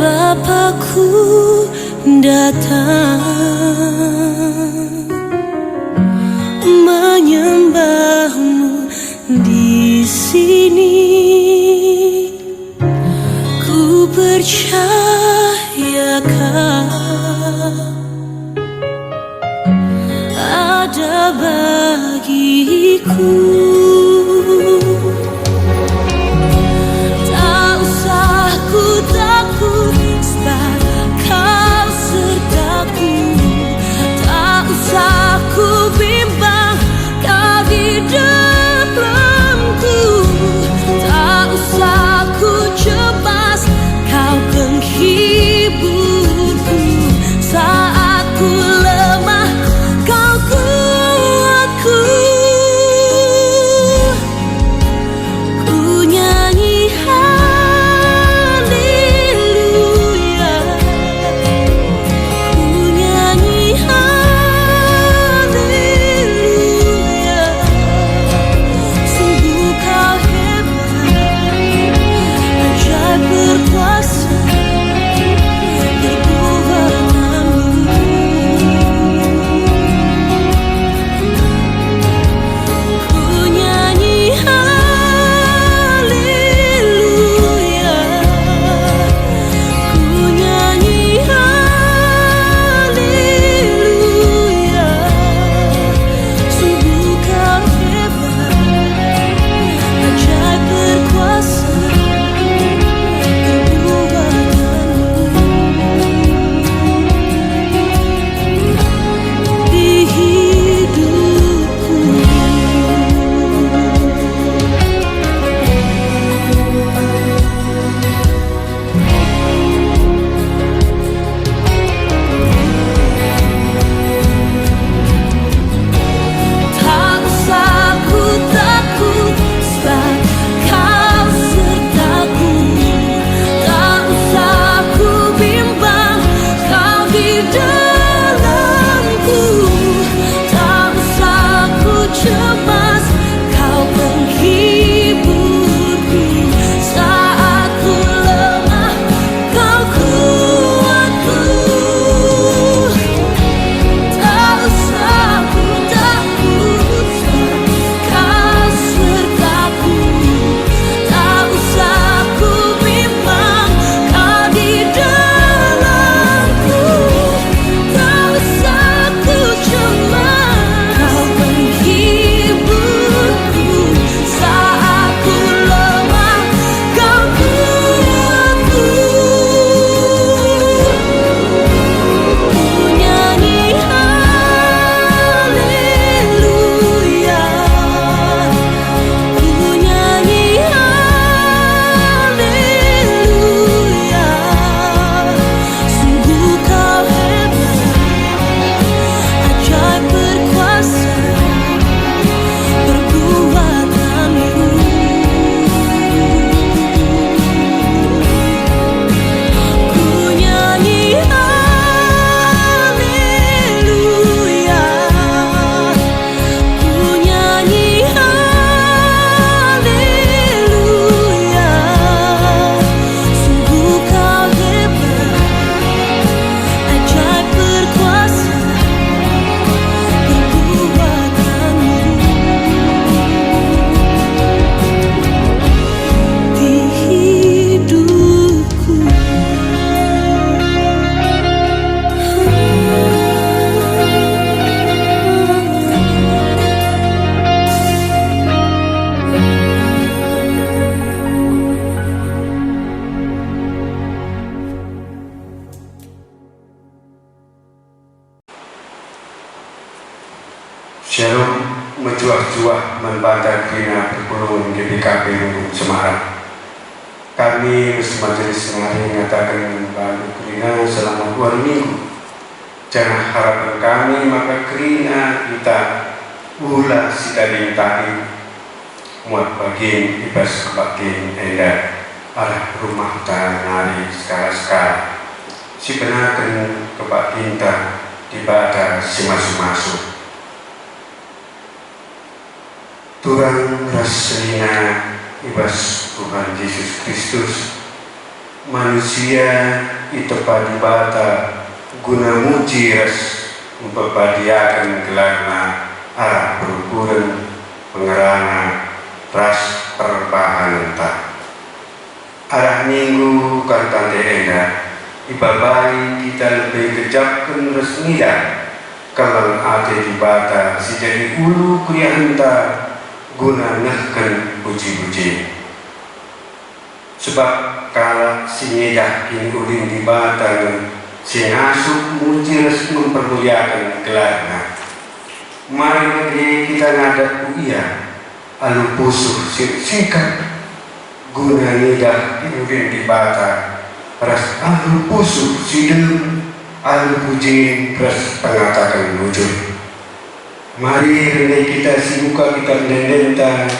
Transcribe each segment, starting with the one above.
Bapakku datang menyembahmu di sini. Ku percayakan ada bagiku. Tak usah ku takut, sebab Kau sertaku. Tak usah ku bimbang, Kau di dalamku. Tak usah ku cemas, Kau penghiburku. Saat ku lemah, Kau kuatku. Ku nyanyi haleluya, ku nyanyi haleluya. Sungguh Kau hebat, ajaib berkuasa, perbuatanmu. Ku nyanyi haleluya, ku nyanyi haleluya. Sungguh Kau hebat, ajaib berkuasa, perbuatanmu di hidupku. Tak usah ku takut, sebab Kau sertaku. Tak usah ku bimbang, Kau di dalamku. Tak usah ku cemas, Kau penghiburku. Saat ku lemah, Kau kuatku. Tak usah ku takut, sebab Kau sertaku. Tak usah ku bimbang, Kau di dalamku. Tak usah ku cemas, Kau penghiburku. Saat ku lemah, Kau kuatku. Ku nyanyi haleluya, ku nyanyi haleluya. Sungguh Kau hebat, ajaib berkuasa, perbuatanmu. Ku nyanyi haleluya, ku nyanyi haleluya. Sungguh Kau hebat, ajaib berkuasa, perbuatanmu di hidupku. Shalom, menjuah-juah membantah kina berkulun GPKP Semarang. Kami Majelis Nari mengatakan membantu kina selama 2 minggu. Jangan harapan kami maka kina kita ulah sidari tadi muat bagian ibas bagian enda arah rumah nari sekala-sekala. Si benakan kebaginta di badan si masuk-masuk. Turang raslina ibas Tuhan Yesus Kristus manusia itu padi bata guna muji ras mempadiakan gelarna arah berukuran pengerana ras perbahanan tak arah minggu kantante enda ibabari kita lebih kejapkan resmida kalau ada di bata si jadi ulu krianta guna ngehkan puji-puji sebab kalau si nyedah ini ulin di bata si ngasuh muji res mempermuliakan gelarna mari kita ngadat uia alu pusuh sikat guna nyedah ini ulin di bata ras alu pusuh sidem alu puji ras pengatakan wujud mari renai kita sibuka kita mendenta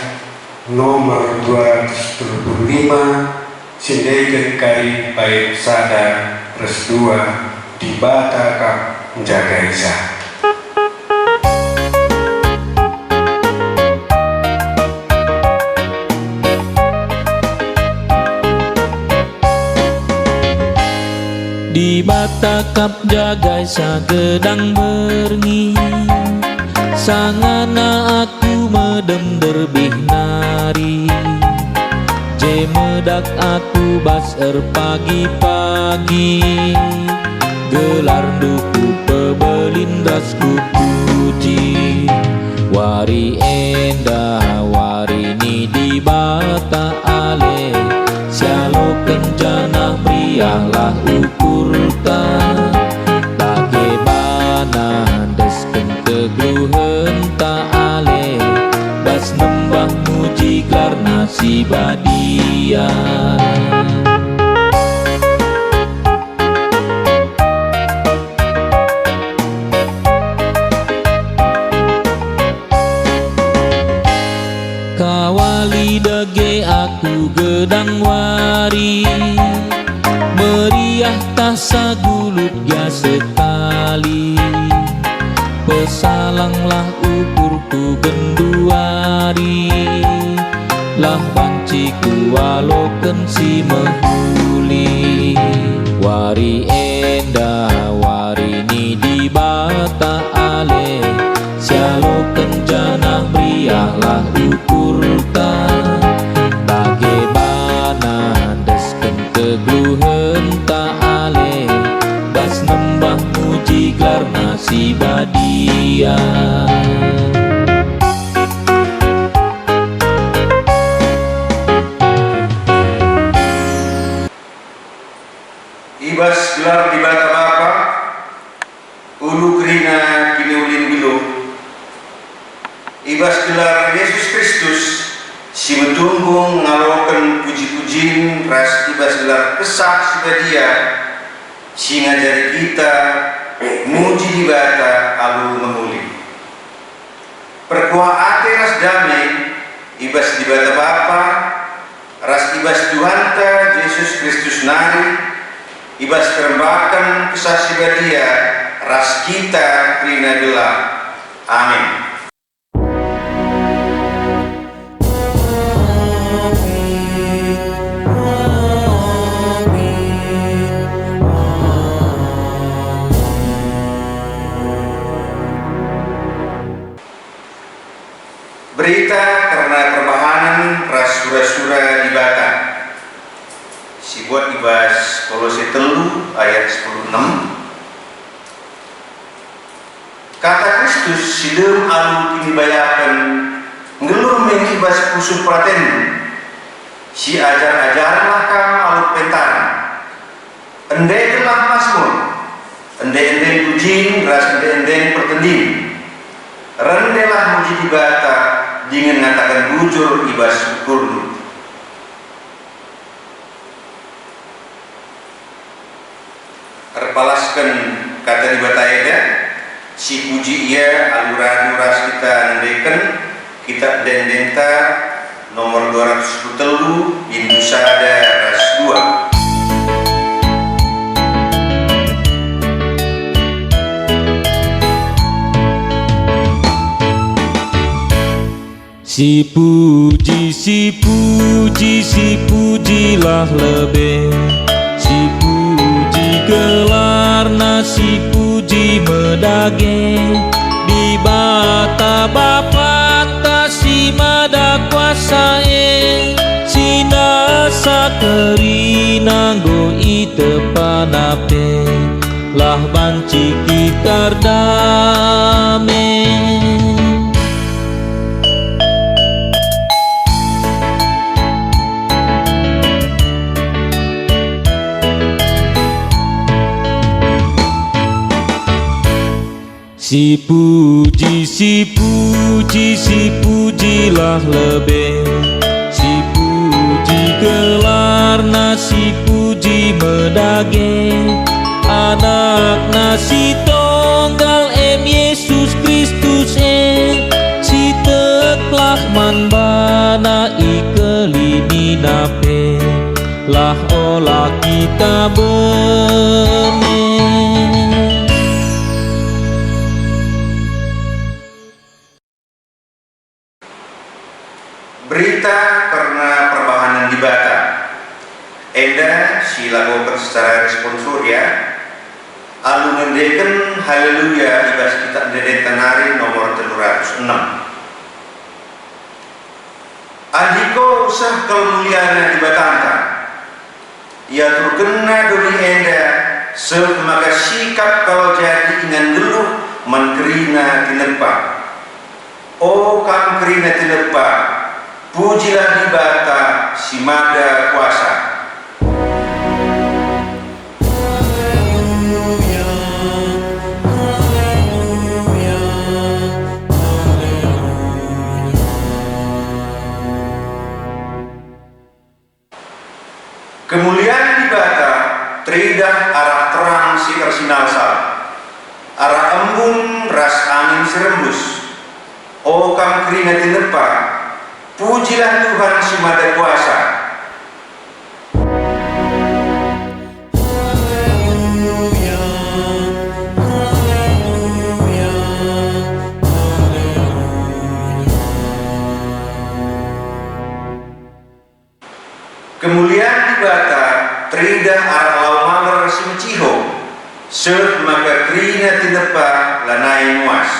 nomor 275 sindaikan kari baik sadar res 2 di bata kap menjaga isa. Di bata kap jagai sagedang berngi sangana aku medem derbih nari jemedak aku baser pagi-pagi gelar duku pebelindas ku puji wari endah warini di bata ale sialo kencana priahlah ukurta bagaimana desken teguhen ta ale bas nembah muji karena si badia kawali dage aku gedang wari meriah tasa gulut ya sekali pesalanglah ukurku genduari lah banciku waloken si mehuli wari endah warini di bata ale sialo kencana meriahlah ukurta bagaimana desken teguhen ta ale bas nembah muji karena si badia ibas gelar di bata bapa ulu kerina kini ulin bilung ibas gelar Yesus Kristus si betunggung ngalokan puji-pujin ras ibas gelar kesah si badia si ngajari kita muji di bata alu memuli perkuah ate ras damai ibas di bata bapa ras ibas Tuhanta Yesus Kristus nari ibas kerembakan kesah si badia ras kita krina gelap amin. Berita karena perbahanan ras sura-sura di bata si buat ibas Kolose 3 ayat 16 kata Kristus sidem alu tinibayakan ngelur mengibas pusuh praten si ajar-ajar kam alu pentar endai telah masmur endai pujin ras endai pertending rendelah muji di bata dengan mengatakan bujur ibas ukur terpalaskan kata di bata eda si puji ia aluran ras kita nendeken kitab dendenta nomor 210 Indusada ras 2 Si puji, si puji, si pujilah lebih gelar nasi puji medage di bata bapa tasi mada kuasae sinasa keri nanggo itepanape lah banci kitar dame. Si puji, si puji, si pujilah lebih. Si puji gelar nasi puji medage anak nasi tonggal Yesus Kristus si teklah manbana ikelini nape lah olah kita bene. Berita karena perbahanan di Batam. Enda silagokan secara responsoria alu ngendeken haleluya ibas kita ndede tanari nomor 306. Andiko usah kemuliaan di Batanta. Ia terkena doli enda semaka sikap kalau jadi dengan dulu menkerina tinepa. Oh kam kerina tinepa. Pujilah di bata si mada kuasa. Kemuliaan di bata teridah arah terang si tersinal sal. Arah embun ras angin serembus. Oh kam kerina tinepa. Pujilah Tuhan si Maha Kuasa. Kemuliaan di bata teridah arah laumamer si menciho. Sert maka krina tinepa lanai muas.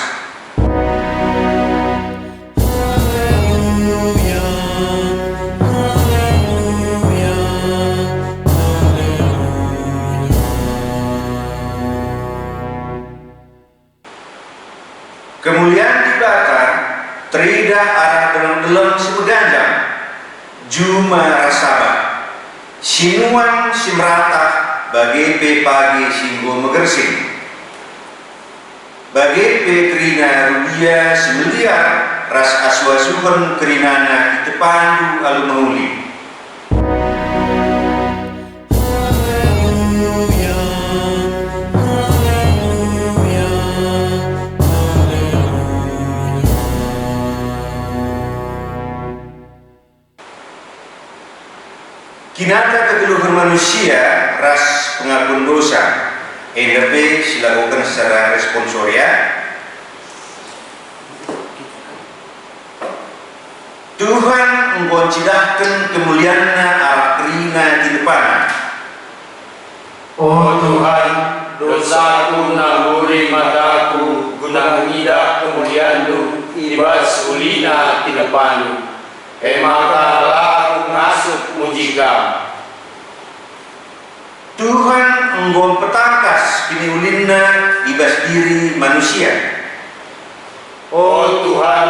Kemuliaan di bata teridah arah dalam si beganjang Juma rasaba sinuan si merata bagi pe pagi singgo megersing bagi pe kerina rudia si meliar ras aswasuhan kerinana itu pandu alu menguli. Kinata kegeluhan manusia ras pengakuan dosa NDP silakukan secara responsoria. Tuhan menggoncidahkan kemuliaannya arah kerina di depan. Oh Tuhan, dosaku namburi mataku guna ngidak kemuliaan-Mu ibas ulina di depan-Mu. Maka aku masuk mujika. Tuhan enggom petakas kini ulinna ibas diri manusia. Oh Tuhan,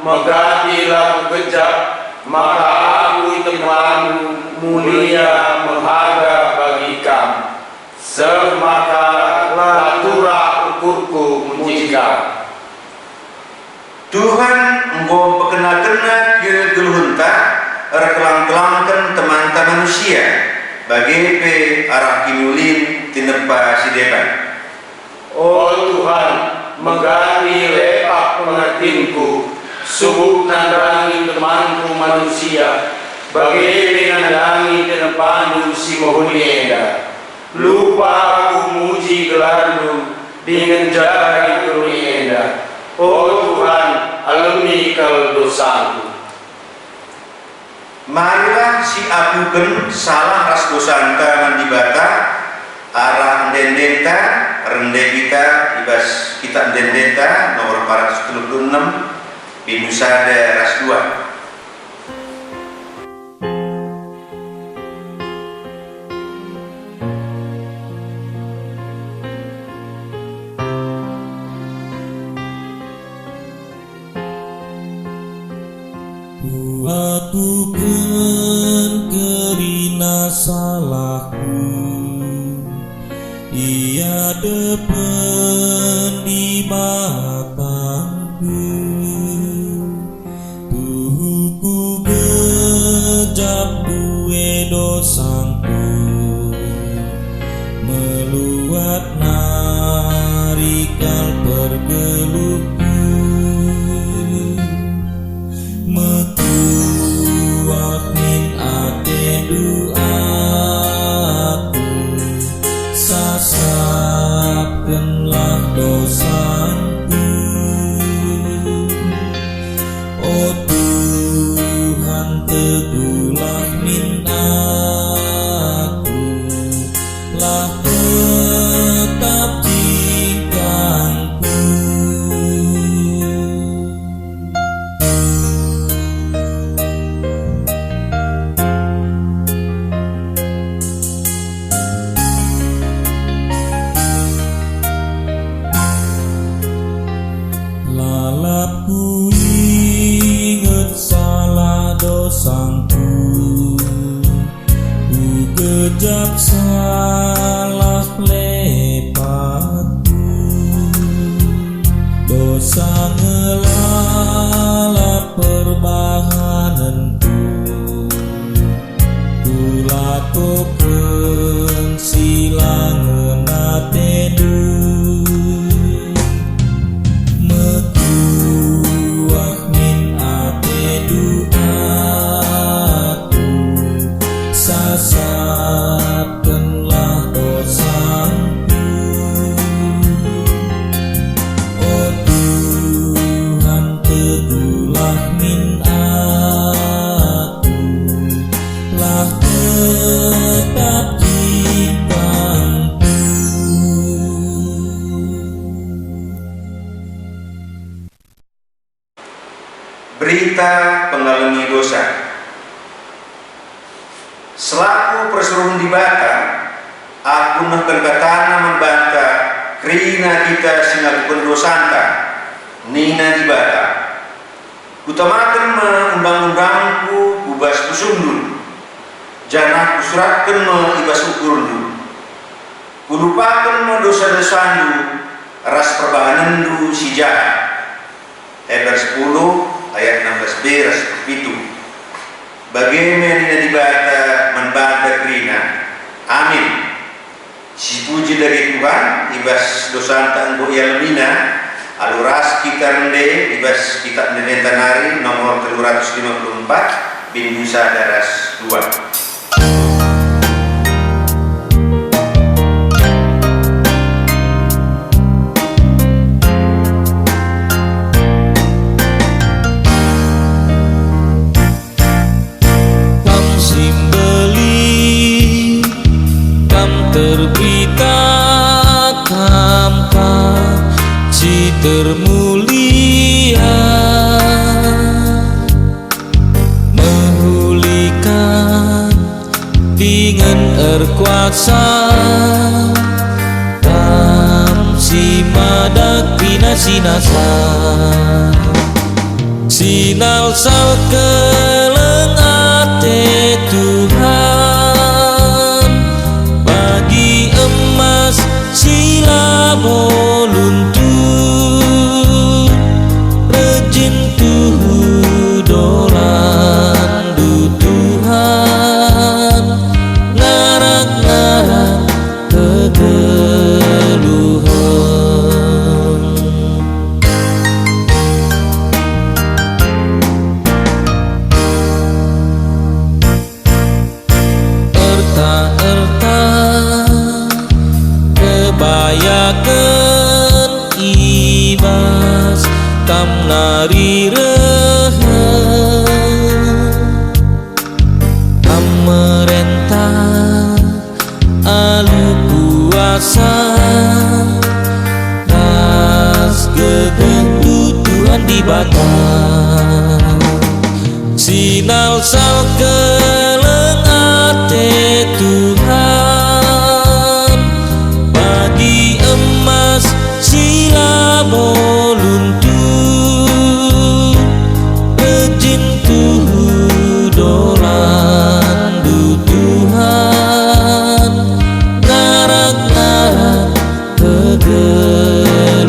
megatilah kejap, maka aku teman mulia mengharga bagi Kam. Semaka latura ukurku mujika. Tuhan enggom pekena-kena kira geluhunta rekelang-kelangkan teman-teman manusia bagi pe arah kimulin tinepa si depan. Oh Tuhan, mengganti lepak pengertinku, subuk nandangi temanku manusia, bagi nandangi tenepandu si mohonienda. Lupa aku muji gelarmu dengan jaga kurnienda. Oh Tuhan, alami kal dosaku. Marilah si abuken salah ras dosanta di bata arah dendeta rende kita ibas kitab dendeta nomor 436 Binusada ras 2. Lakukan kerina salahku, ia depan di mataku. Tuhuku gejap duwe dosaku, meluat narikal pergeluku. Metuahin ate doaku, sasapkanlah dosaku. Oh Tuhan, teguhlah mintaku, lah tetap tingkahku. Lalapku inget salah dosaku, ku kejap salah lepatku. Dosa ngelalap perbahananku, ku lakukan silang natedu. Sasapkanlah dosaku. Oh Tuhan, teguhlah mintaku, lah tetap cintaku. Berita pengalami dosa. Selaku persuruhan di Bata, aku berkatana membanta krina kita sinaku dosanta nina di Bata. Kutamakan undang-undangku ubas kusundul, jangan kusuratkan ibas ukurdu. Kulupakan dosa-dosandu, ras perbahanandu si jahat. Hebrew 10 ayat 16b ras 7. Bagaimana di Bata membanta krina. Amin. Si puji dari Tuhan ibas dosanta engko yalmina aluras kita rende ibas kitab Denentanari nomor 354 Binusada ras 2. Terbita kamka si termulia, menghulihkan dengan erkuasa, tam si madak pina sinasa, sinal sal keleng ate Tuhan, bagi emas sila voluntun, rejin tuhu dolan du Tuhan, ngarak-ngarak kegeluhan. Erta-erta kebayakan ibas kam nari rehem, kam merentah alu kuasa ras gedeng tutuan di bata sinal sal keleng ate Tuhan bagi emas sila boluntu rejin tuhu dolan du Tuhan ngarak-ngarak kegeluhan.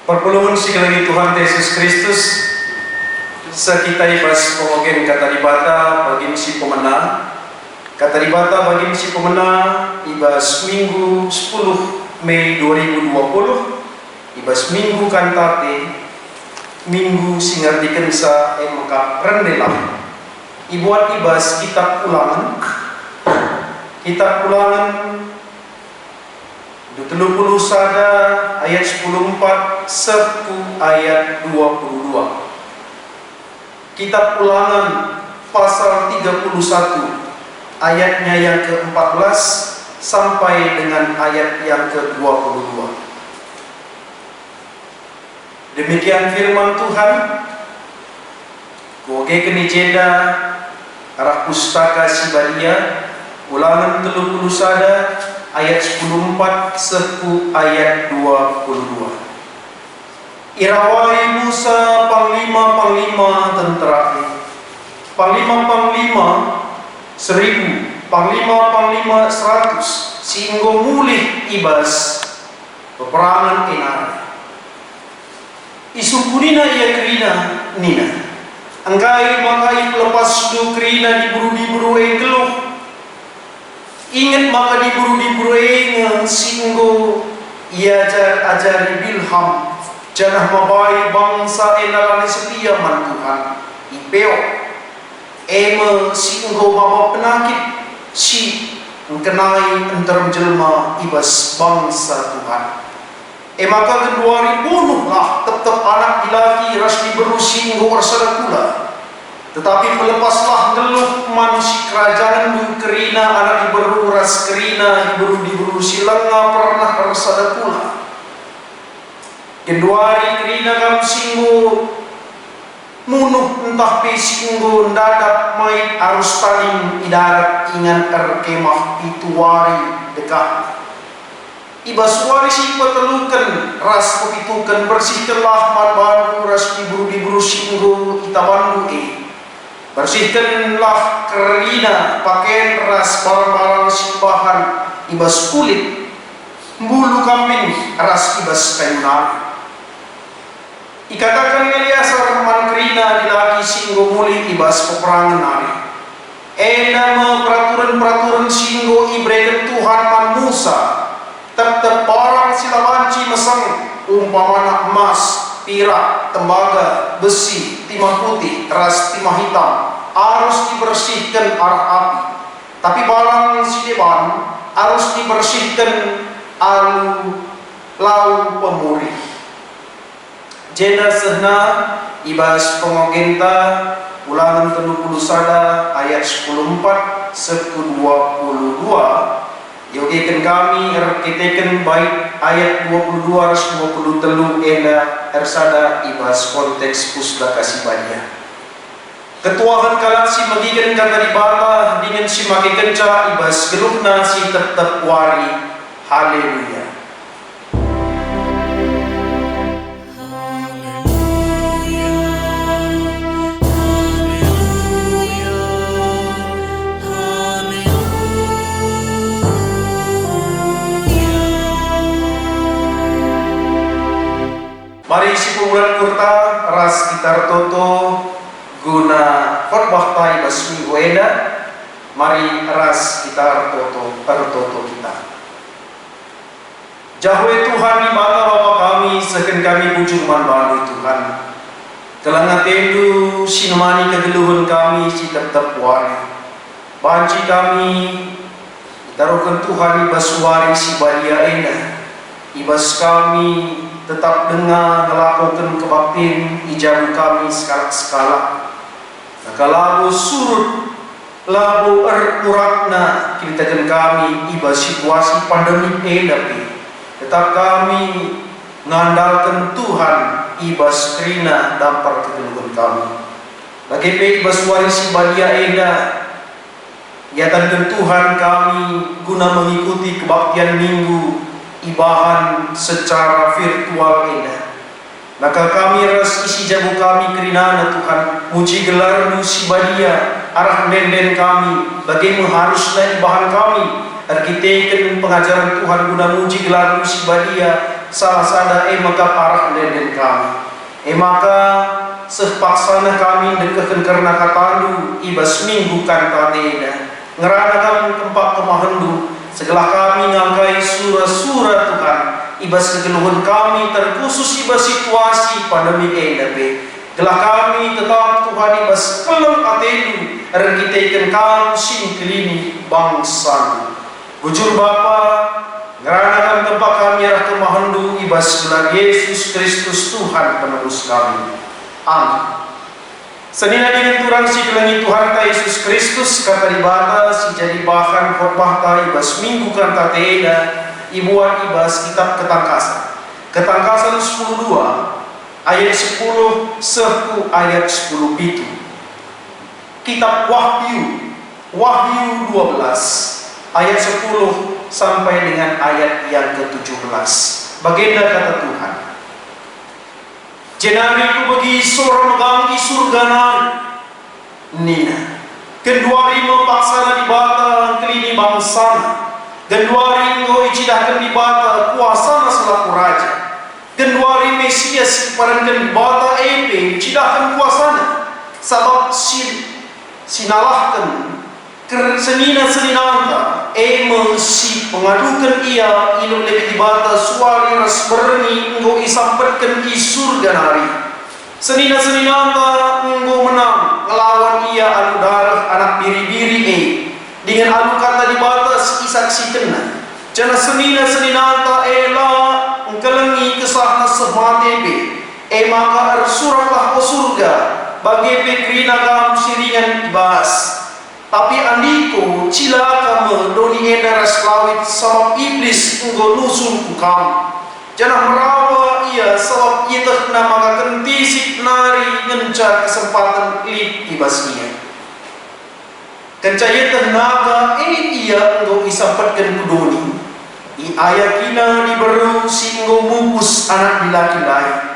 Perpuluhan sekali Tuhan Yesus Kristus sekita ibas pomogen kata dibata bagi si pemenang kata dibata bagi si pemenang ibas minggu 10 Mei 2020 ibas minggu kantate minggu singar dikensa emka rendelah ibuat ibas kitab ulangan 30 sada ayat 14 serku ayat 22. Kitab Ulangan pasal 31 ayatnya yang ke-14 sampai dengan ayat yang ke-22. Demikian firman Tuhan. Goge keni jeda arah pustaka Sibalia Ulangan 30 sada ayat 14 serku ayat 22. Irawai Musa panglima-panglima tentera, panglima-panglima 1000, panglima-panglima 100, singgo mulih ibas peperangan enar. Isungkunina ia kerina nina, angkai makai pelepas du kerina diburu-diburu geluh. Ingat maka diburu-diburu singgo ia ajari bilham janah mabai bangsa enalani setia man Tuhan ipeo eme singgo bapa penakit si kenai entar jelma ibas bangsa Tuhan maka kedua ribunuh lah tetap anak dilaki ras diberu singgo arsada kula. Tetapi melepaslah geluh manusia kerajaan du kerina anak diberu ras kerina diberu silanga pernah bersada pula. Keduari kerina kam singgo munuh entah pe singgo ndadak mai arus taling idarat ingan kemah itu wari dekat. Ibas wari si petelukan ras pepitukan bersihkanlah man baru ras diberu singgo itabandu bersihkanlah kerina pakaian ras barang-barang simbahan ibas kulit bulu kambing ras ibas kayu nari. Ikatakan Eliasar man kerina dilaki singgo muli ibas peperangan nari. Nama peraturan-peraturan singgo ibrekan Tuhan man Musa tetap barang silawanci mesang umpamana emas perak, tembaga, besi, timah putih, ras timah hitam harus dibersihkan arah api. Tapi barang sideban harus dibersihkan lau pemuri. Jenazahna ibas pengogenta Ulangan 30 sada ayat 14 seku 22. Yogikan kami erkiteken baik ayat 22 ras 23 enda ersada ibas konteks pustaka Sibalia. Ketuahan kalat si magikan kata dibala dengan si maki kenca ibas geluhna si tetap wari. Haleluya. Mari si pemulan kurta ras gitar toto guna khotbah tai basmi weda. Mari ras gitar toto pertoto kita. Jahwe Tuhan di mata Bapa kami seken kami bujur manbanu Tuhan. Kelanga tendu sinemani kegeluhan kami si tetap wari. Banci kami taruhkan Tuhan ibas wari si balia enda. Ibas kami tetap dengar ngelakukan kebaktin ijabu kami skala-skala. Kalau surut labu uratna kintakan kami iba situasi pandemi tapi tetap kami ngandalkan Tuhan iba skrina dampar kegeluhan kami. Bagi iba suarisi badia enda ya tangan Tuhan kami guna mengikuti kebaktian minggu ibahan secara virtual enda. Maka kami ras isi jabu kami kerinana Tuhan muji gelar si badia arah den kami bagi mengharuslah ibahan kami arkiteken pengajaran Tuhan guna muji gelar si badia salah sada maka arah den kami maka sepaksana kami dekatkan karena katandu ibas minggu kan tateda ngerana kami tempat kemahendu segala kami ngangkai surah-surah Tuhan ibas kegeluhan kami terkhusus ibas situasi pandemi endape gelah kami tetap Tuhan ibas kelem atedu rekiteken kami singkelini bangsa bujur Bapa ngerana kami tempat kami arah kemahendu ibas gelar Yesus Kristus Tuhan penebus kami. Amin. Senina dengan turang si gelangi Tuhan ta Yesus Kristus kata dibata si jadi bahan khotbah ta ibas minggu kan ta teeda ibuan ibas kitab ketangkasan 10:2 ayat 10 sehu ayat 10 itu kitab Wahyu 12 ayat 10 sampai dengan ayat yang ke-17 baginda kata Tuhan jenariku bagi seorang megang surga nina kenduari mepaksana di bata kelini bangsa kenduari ngo icidahkan di bata kuasa selaku raja kenduari Mesias parankan di bata icidahkan kuasana sabab sinalahkan senina si pengadukan ia inu lebih dibata suari ras berni engkau isampatkan i surga nari senina engkau menang melawan ia anu darah anak biri-biri dengan anu kata dibata isaksi kena jana senina ela engkelengi kesahna semate maka suratlah ke surga bagi pekrina kamu siringan ibas tapi andiko cilaka doni edaras lawit sabab iblis engkau nusul ku kamu jangan merawa ia sabab itah nama kentisik nari ngencar kesempatan lip ibasnya kencayatan naga ia engkau isampatkan ku doni i ayakina diberu si engkau mubus anak dilaki-laki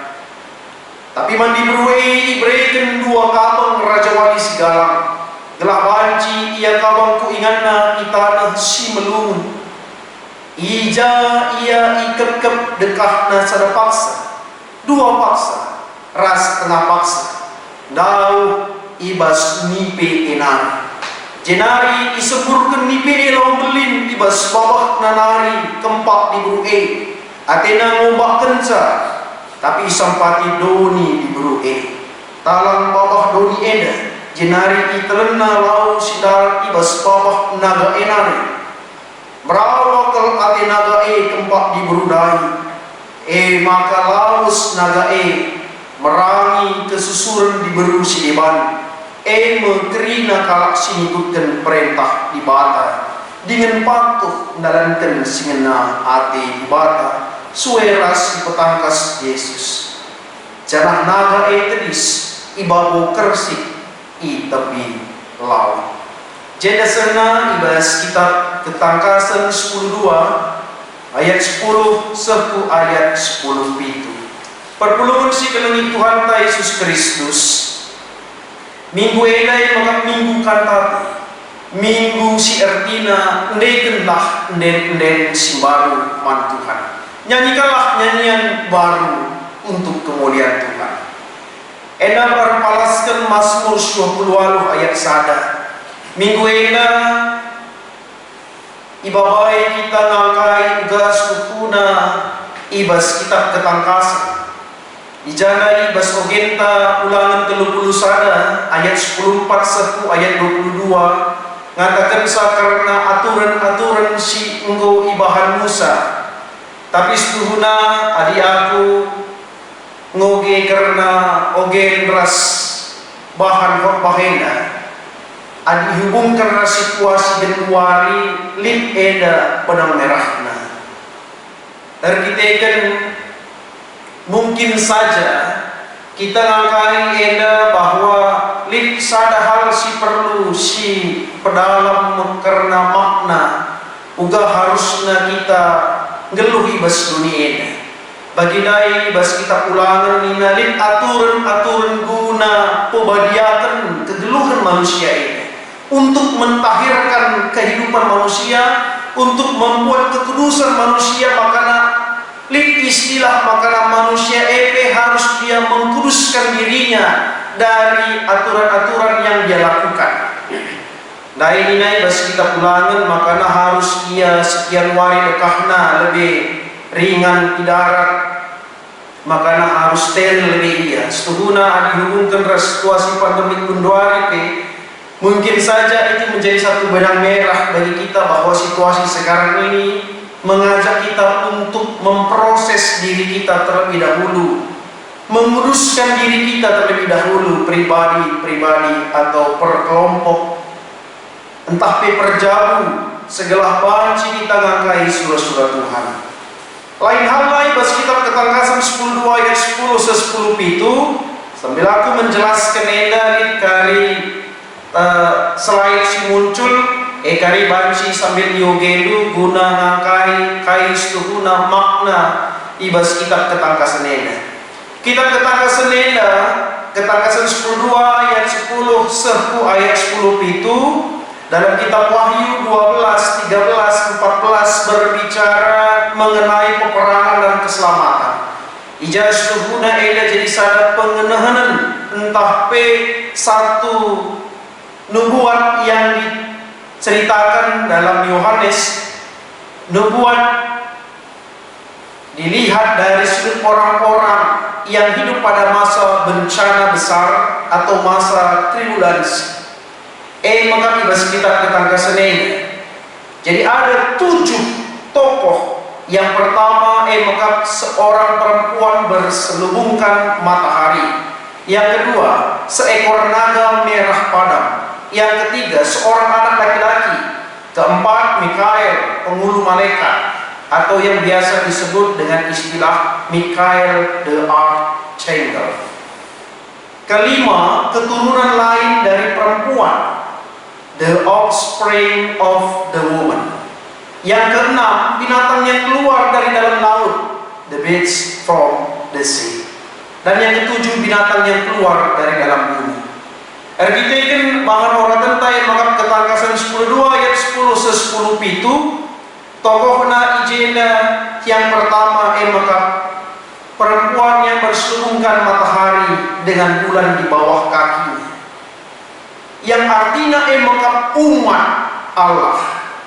tapi mandi beru diberikan 2 kapang raja wali segala gelah banci ia kabang ku ingatna itanah si melungun ija ia ikep-kep dekahna sada paksa 2 paksa ras tengah paksa dau ibas nipe enari jenari iseburkan nipe elong belin ibas babak nanari kempak di buru atena ngombak kenca tapi sampati doni di buru talang babak doni eda jenari iterna lau sidar ibas babah naga enari merawakal ate naga tempat di berudai maka laus naga merangi kesusuran di beru si deban mekerina kalak sinigutkan perintah di bata dengan patuh nalankan singena ate di bata sueras di petangkas Yesus janah naga tedis ibabo kersik i tepi laut. Jadi sana ibas kitab ketangkasan 10:2 ayat 10 seku ayat 10 itu. Perpuluhan si kelengi Tuhan ta Yesus Kristus minggu edai maka minggu kantati minggu si ertina ndekenlah nden si baru man Tuhan nyanyikanlah nyanyian baru untuk kemuliaan Tuhan. Ena berpalaskan Mazmur 20 ayat 1 minggu ena ibabai kita ngangkai ugas kukuna ibas kita ketangkasan ijana ibas ogenta ulangan 30 ayat 14 seku ayat 22 ngatakan sa karena aturan-aturan si engkau ibahan Musa Tapi setuhuna adi aku ngoge karena ogen ras bahan bahena adi hubung karena situasi genuari lip eda pedang merahna. Terkitekan mungkin saja kita ngangkai eda bahwa lip sada hal si perlu si pedalam karena makna uga harusnya kita ngeluhi bas dunia eda. Bagi dai bas kita ulangan nina lip aturan guna pembadiatan kegeluhan manusia ini untuk mentahirkan kehidupan manusia, untuk membuat kekudusan manusia. Makanya lip istilah makana manusia harus dia mengkuduskan dirinya dari aturan-aturan yang dia lakukan. Nah ini bas kita ulangan makanya harus dia sekian wari dekahna lebih ringan di darat, makanya harus steril lebih dia. Setuhuna dihubungkan situasi pandemi kunduari mungkin saja itu menjadi satu benang merah bagi kita bahwa situasi sekarang ini mengajak kita untuk memproses diri kita terlebih dahulu, menguruskan diri kita terlebih dahulu, pribadi atau per kelompok, entah perjabu segala banci kita ngangkai surah-surah Tuhan. Lain hal lain bas kitab Ketangkasan 10:2 ayat 10 itu sambil aku menjelaskan enda kari slide si muncul kari banci sambil diogelu guna ngangkai kai setuhuna makna ibas kitab Ketangkasan enda. Kitab Ketangkasan enda Ketangkasan 10:2 ayat 10 serku ayat 10 itu dalam kitab Wahyu 12, 13, 14 berbicara mengenai peperangan dan keselamatan. Ijaz tuhuna eda jadi sada pengenahanan entah satu nubuat yang diceritakan dalam Yohanes. Nubuat dilihat dari sudut orang-orang yang hidup pada masa bencana besar atau masa tribulasi. Maka ibas kita Ketangkasan ini. Jadi ada 7 tokoh. Yang pertama maka seorang perempuan berselubungkan matahari. Yang kedua seekor naga merah padam. Yang ketiga seorang anak laki-laki. Keempat Mikael penghulu malaikat atau yang biasa disebut dengan istilah Mikael the Archangel. Kelima keturunan lain dari perempuan, the offspring of the woman. Yang keenam binatang yang keluar dari dalam laut, the beasts from the sea. Dan yang ketujuh binatang yang keluar dari dalam bumi. Ergiteken bangan orang tentai maka Ketangkasan 10:2 ayat 10 itu tokohna ijena yang pertama maka perempuan yang berselubungkan matahari dengan bulan di bawah kakinya. Yang artinya maka umat Allah,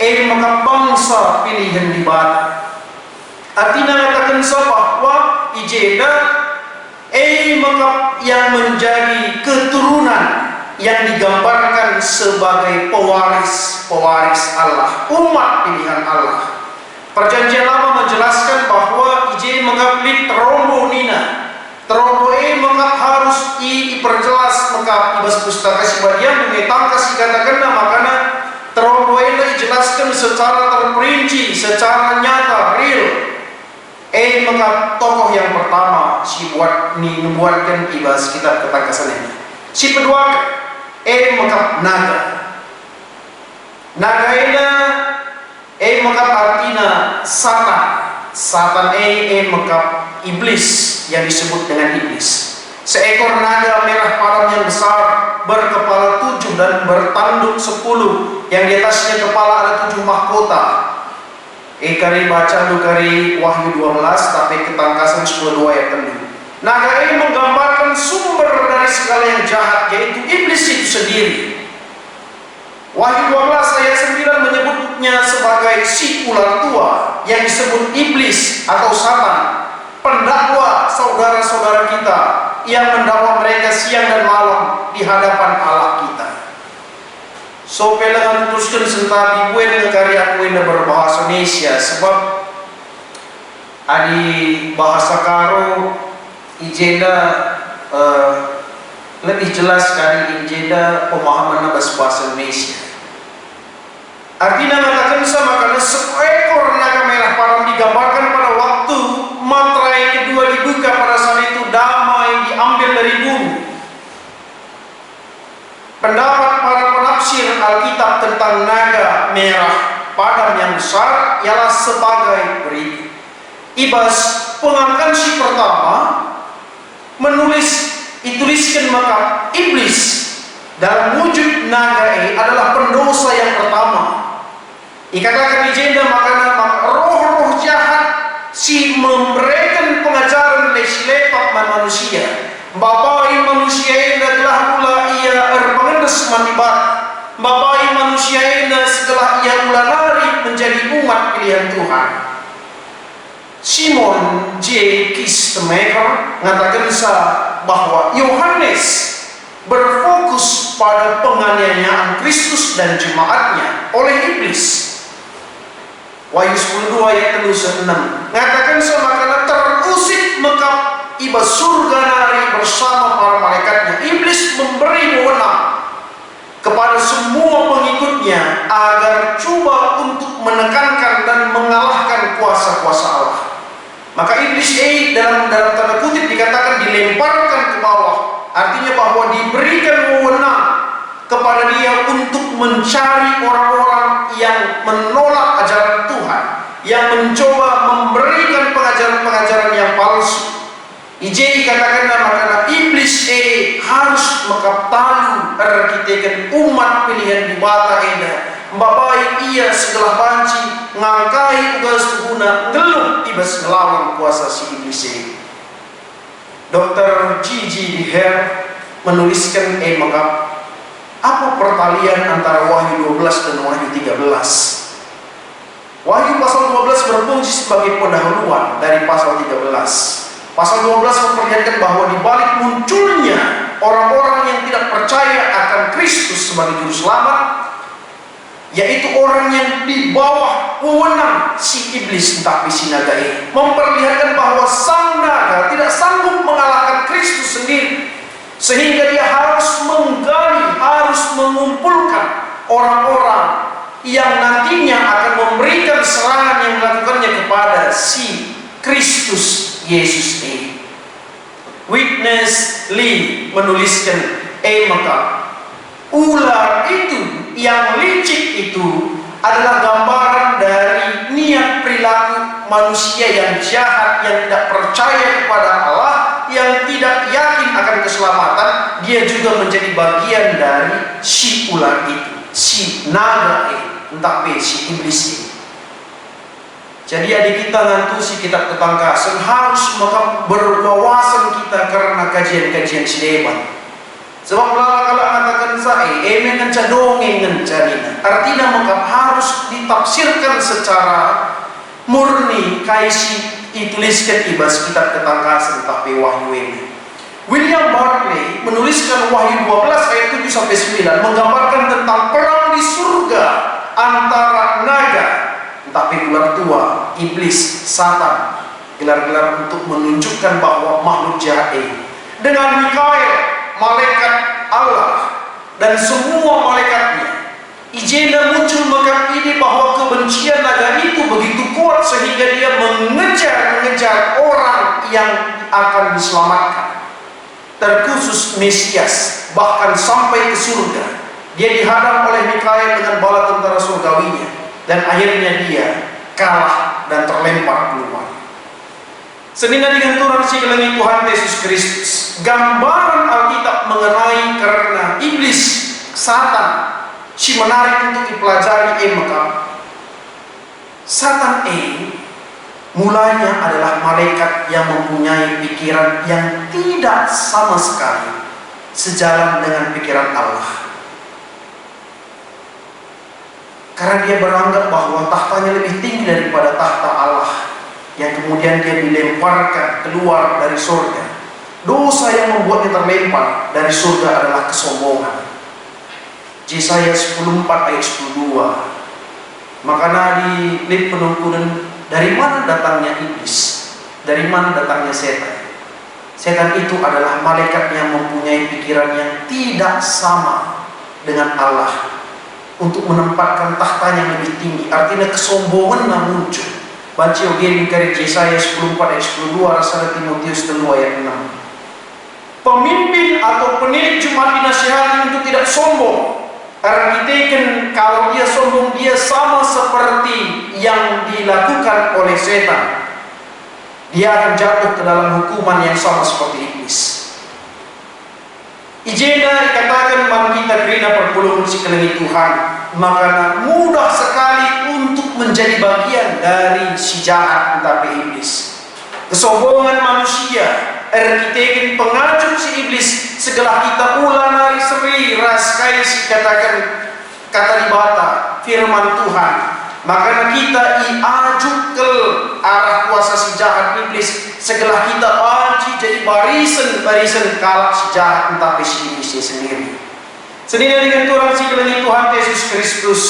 maka bangsa pilihan di bawah. Artinya katakan bahwa ijena maka yang menjadi keturunan yang digambarkan sebagai pewaris Allah, umat pilihan Allah. Perjanjian Lama menjelaskan bahwa ije mengaplit terombo nina terombo mengap harus diperjelas maka ibas pustaka sibadian mengetang kasih katakan makana terombo dijelaskan secara terperinci, secara nyata, real. Maka tokoh yang pertama si buat membuatkan ibas kitab Ketangkasan ini. Si kedua maka naga. Naga ini maka artinya Satan maka iblis yang disebut dengan iblis. Seekor naga merah padam yang besar berkepala 7 dan bertanduk 10 yang di atasnya kepala ada 7 mahkota. Kari baca dari Wahyu 12 tapi Ketangkasan 10:2 ayat 6. Naga ini menggambarkan sumber dari segala yang jahat, yaitu iblis itu sendiri. Wahyu 12 ayat 9 menyebutnya sebagai si ular tua yang disebut iblis atau Satan, pendakwa saudara-saudara kita yang mendakwa mereka siang dan malam di hadapan Allah kita. So pelangan putuskan sentari gue dengan karya gue berbahasa Indonesia sebab Adi bahasa karo ijeda lebih jelas dari ijeda pemahaman bahasa Indonesia. Artinya mengatakan sama karena seekor naga merah parang digambarkan pada waktu materai kedua dibuka pada saat itu damai diambil dari bumi. Pendapat para penafsir Alkitab tentang naga merah padam yang besar ialah sebagai berikut. Ibas pengangkat si pertama dituliskan maka iblis dalam wujud naga adalah pendosa yang pertama. Dikatakan di jenda maka roh-roh jahat si memberikan pengajaran lepak manusia. Bapai manusia ini adalah pula ia pengendes manibat. Bapai manusia ini setelah ia mula lari menjadi umat pilihan Tuhan. Simon J. Kistemaker mengatakan bahwa Yohanes berfokus pada penganiayaan Kristus dan jemaatnya oleh iblis. Wahyu 12 ayat 6 mengatakan karena terusik mekap iba surga nari bersama para malaikatnya. Iblis memberi wewenang kepada semua pengikutnya agar coba untuk menekankan dan mengalahkan kuasa-kuasa Allah. Maka iblis dalam tanda kutip dikatakan dilemparkan ke bawah. Artinya bahwa diberikan wewenang kepada dia untuk mencari orang-orang yang menolak ajaran Tuhan, yang mencoba memberikan pengajaran-pengajaran yang palsu. Ije katakan karena iblis harus mengkaptalu arkitekan umat pilihan di bata eda. Babai ia segala banci ngangkai tugas guna ngeluh ibas ngelawan kuasa si iblis. Dr. G.G. Deher menuliskan maka apa pertalian antara Wahyu 12 dan Wahyu 13? Wahyu pasal 12 berfungsi sebagai pendahuluan dari pasal 13. Pasal 12 memperlihatkan bahwa di balik munculnya orang-orang yang tidak percaya akan Kristus sebagai juru selamat, yaitu orang yang di bawah wewenang si iblis tapi si naga ini, memperlihatkan bahwa sang naga tidak sanggup mengalahkan Kristus sendiri, sehingga dia harus menggali, harus mengumpulkan orang-orang yang nantinya akan memberikan serangan yang dilakukannya kepada si Kristus Yesus ini. Witness Lee menuliskan maka ular itu yang licik itu adalah gambaran dari niat perilaku manusia yang jahat, yang tidak percaya kepada Allah, yang tidak yakin akan keselamatan. Dia juga menjadi bagian dari si ular itu, si naga itu, entah si iblis itu. Jadi adik kita ngantu si kitab ketangkasan harus maka berwawasan kita karena kajian-kajian si debat. Sebab kalau mengatakan saya ngenca dongeng ngenca nina, artinya maka harus ditafsirkan secara murni kaisi dituliskan ibas kitab ketangkasan tapi wahyu ini. William Barclay menuliskan Wahyu 12 ayat 7-9 menggambarkan tentang perang di surga antara naga tapi ular tua, iblis, Satan, gelar-gelar untuk menunjukkan bahwa makhluk jahat ini dengan Mikael, malaikat Allah dan semua malaikatnya. Ijena muncul maka ini bahwa kebencian naga itu begitu kuat sehingga dia mengejar orang yang akan diselamatkan, terkhusus Mesias, bahkan sampai ke surga. Dia dihadang oleh Mikael dengan bala tentara surgawinya. Dan akhirnya dia kalah dan terlempar keluar. Sehingga dengan turun si kelengi Tuhan Yesus Kristus, gambaran Alkitab mengenai karena iblis, Satan, si menarik untuk dipelajari maka Satan mulanya adalah malaikat yang mempunyai pikiran yang tidak sama sekali sejalan dengan pikiran Allah. Karena dia beranggap bahwa tahtanya lebih tinggi daripada tahta Allah, yang kemudian dia dilemparkan keluar dari surga. Dosa yang membuatnya terlempar dari surga adalah kesombongan. Yesaya 10:4 ayat 10:2. Maka nadi lip penungkunan dari mana datangnya iblis? Dari mana datangnya setan? Setan itu adalah malaikat yang mempunyai pikiran yang tidak sama dengan Allah untuk menempatkan tahta yang lebih tinggi. Artinya kesombongan yang muncul. Baca di karya Yesaya 10:4 ayat 12, 1 Timotius 2 ayat 6. Pemimpin atau penilik jemaat dinasihati untuk tidak sombong. Karena ditekan kalau dia sombong, dia sama seperti yang dilakukan oleh setan. Dia akan jatuh ke dalam hukuman yang sama seperti iblis. Ijena dikatakan man kita kerina perpuluhan sekeliling Tuhan, maka mudah sekali untuk menjadi bagian dari si jahat tetapi iblis. Kesombongan manusia, erkitekin pengajuk si iblis, segala kita ulang hari seri raskai si katakan kata dibata firman Tuhan, maka kita iajuk ke arah kuasa si jahat iblis, segala kita aji jadi barisan kalak si jahat tetapi si iblisnya sendiri. Senina dengan Tuhan si kelani Tuhan Yesus Kristus,